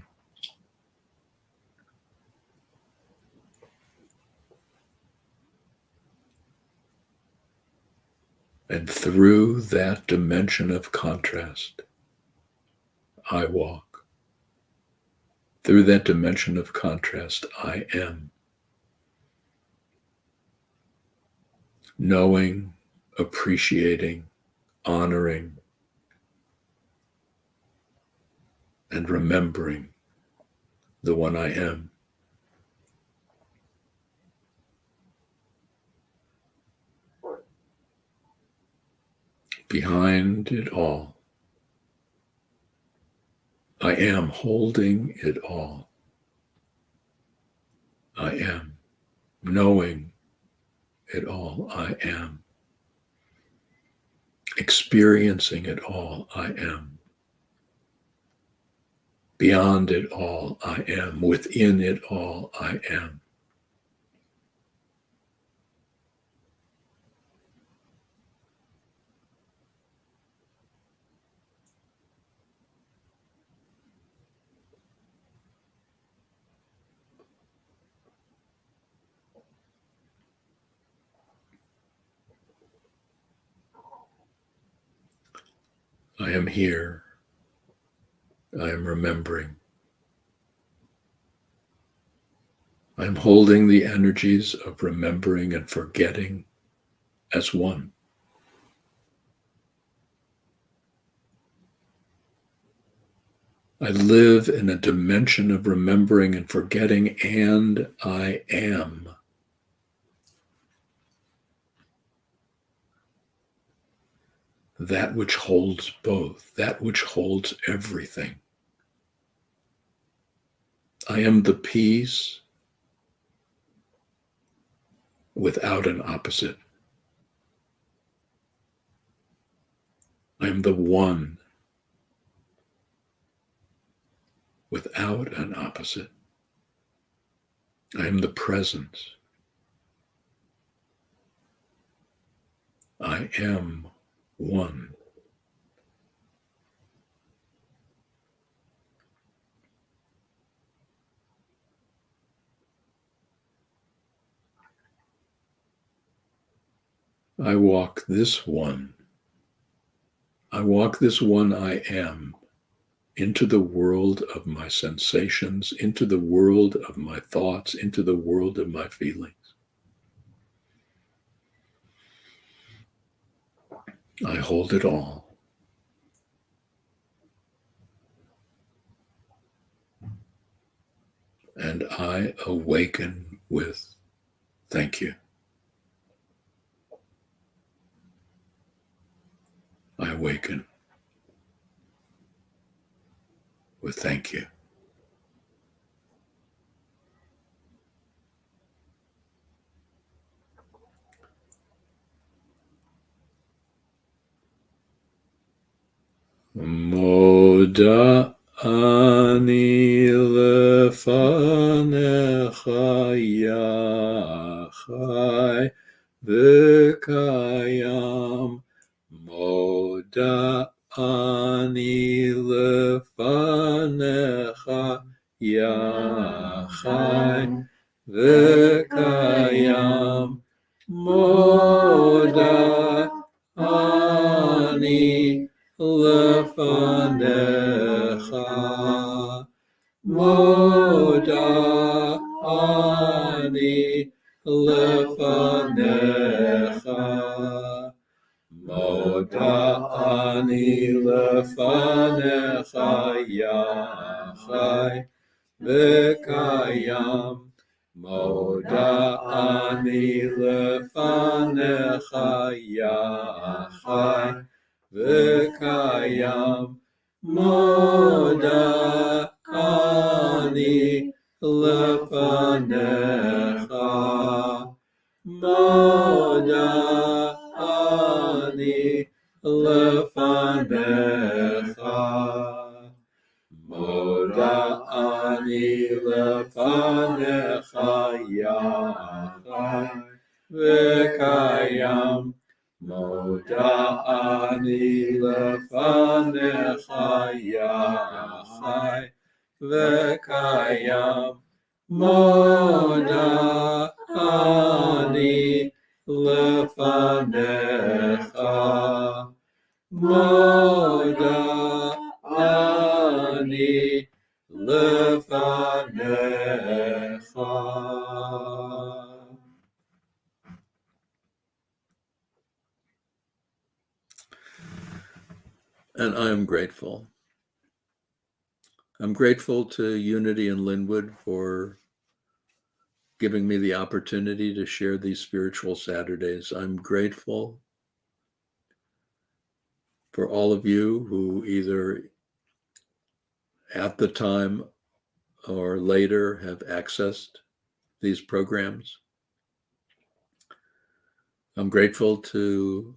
And through that dimension of contrast, I walk. Through that dimension of contrast, I am. Knowing, appreciating, honoring, and remembering the one I am. Behind it all, I am holding it all. I am knowing it all. I am experiencing it all. I am beyond it all. I am within it all. I am. I am here. I am remembering. I am holding the energies of remembering and forgetting as one. I live in a dimension of remembering and forgetting, and I am. That which holds both, that which holds everything. I am the peace without an opposite. I am the one without an opposite. I am the presence. I am one. I walk this one. I walk this one I am into the world of my sensations, into the world of my thoughts, into the world of my feelings. I hold it all. And I awaken with thank you. I awaken with thank you. Moda ani lefanecha yachai v'kayam. Moda ani lefanecha yachai v'kayam. Moda ani lefanecha, moda ani lefanecha, Moda'ani lefanecha yachai v'kayam. Moda'ani lefanecha yachai v'kayam. Moda'ani lefanecha. Moda'ani lefanecha. Moda'ani lefanecha yachai v'kayam. Moda'ani lefanecha yachai v'kayam. Moda'ani lefanecha. Moda'ani lefanecha. And I am grateful. I'm grateful to Unity in Lynnwood for giving me the opportunity to share these spiritual Saturdays. I'm grateful for all of you who either at the time or later have accessed these programs. I'm grateful to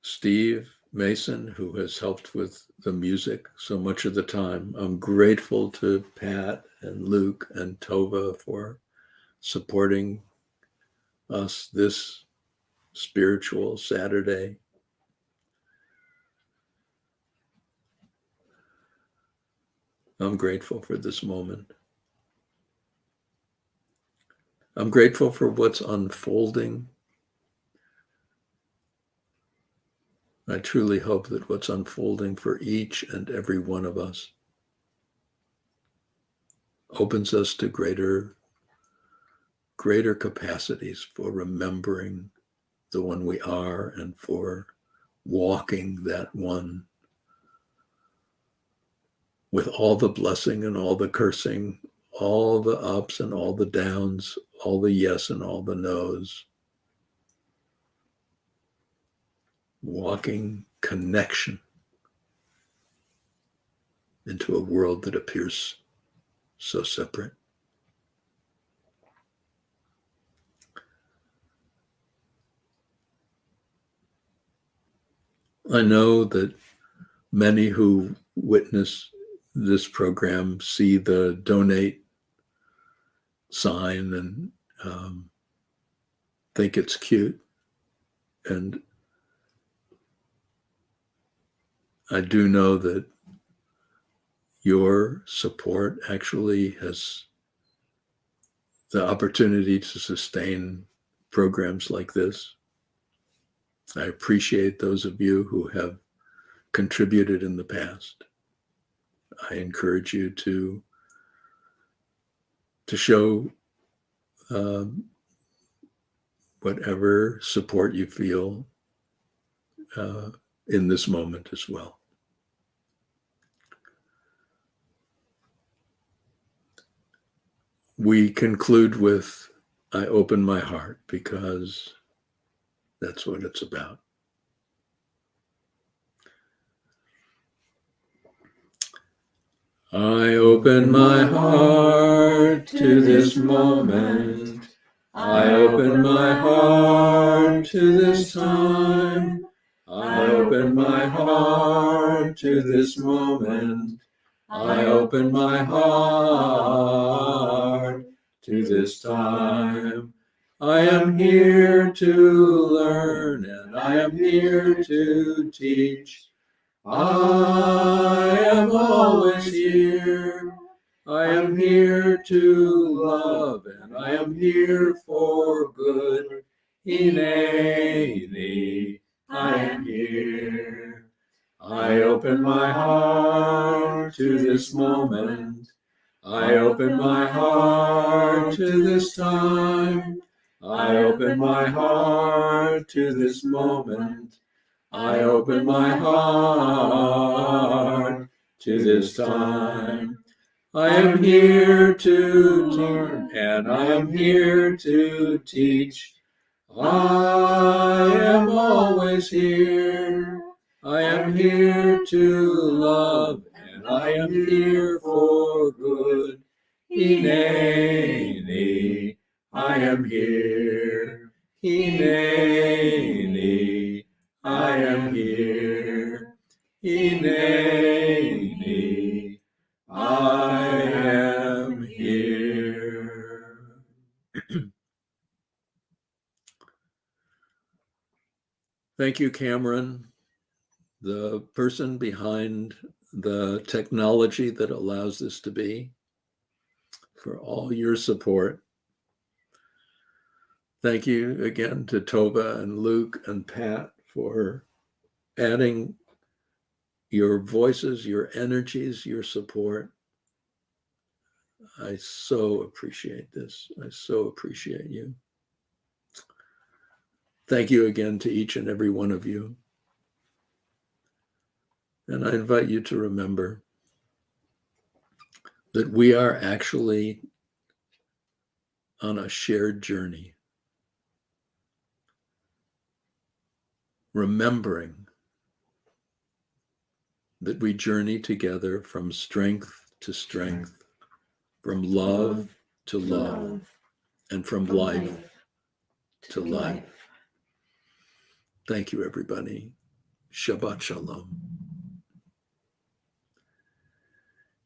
Steve Mason, who has helped with the music so much of the time. I'm grateful to Pat and Luke and Tova for supporting us this spiritual Saturday. I'm grateful for this moment. I'm grateful for what's unfolding. I truly hope that what's unfolding for each and every one of us opens us to greater capacities for remembering the one we are and for walking that one with all the blessing and all the cursing, all the ups and all the downs, all the yes and all the no's. Walking connection into a world that appears so separate. I know that many who witness this program see the donate sign and think it's cute. And I do know that your support actually has the opportunity to sustain programs like this. I appreciate those of you who have contributed in the past. I encourage you to show whatever support you feel in this moment as well. We conclude with, I open my heart, because that's what it's about. I open my heart to this moment. I open my heart to this time. I open my heart to this moment. I open my heart to this time. I am here to learn and I am here to teach. I am always here. I am here to love and I am here for good. Hineni, I am here. I open my heart to this moment. I open my heart to this time. I open my heart to this moment. I open my heart to this time. I am here to learn, and I am here to teach. I am always here. I am here to love, and I am here for good. Hineni, I am here. Hineni, I am here. Hineni, I am here. Thank you, Cameron, the person behind the technology that allows this to be, for all your support. Thank you again to Tova and Luke and Pat for adding your voices, your energies, your support. I so appreciate this. I so appreciate you. Thank you again to each and every one of you. And I invite you to remember that we are actually on a shared journey, remembering that we journey together from strength to strength, from love to love, and from life to life. Thank you, everybody. Shabbat Shalom.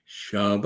Shabbat.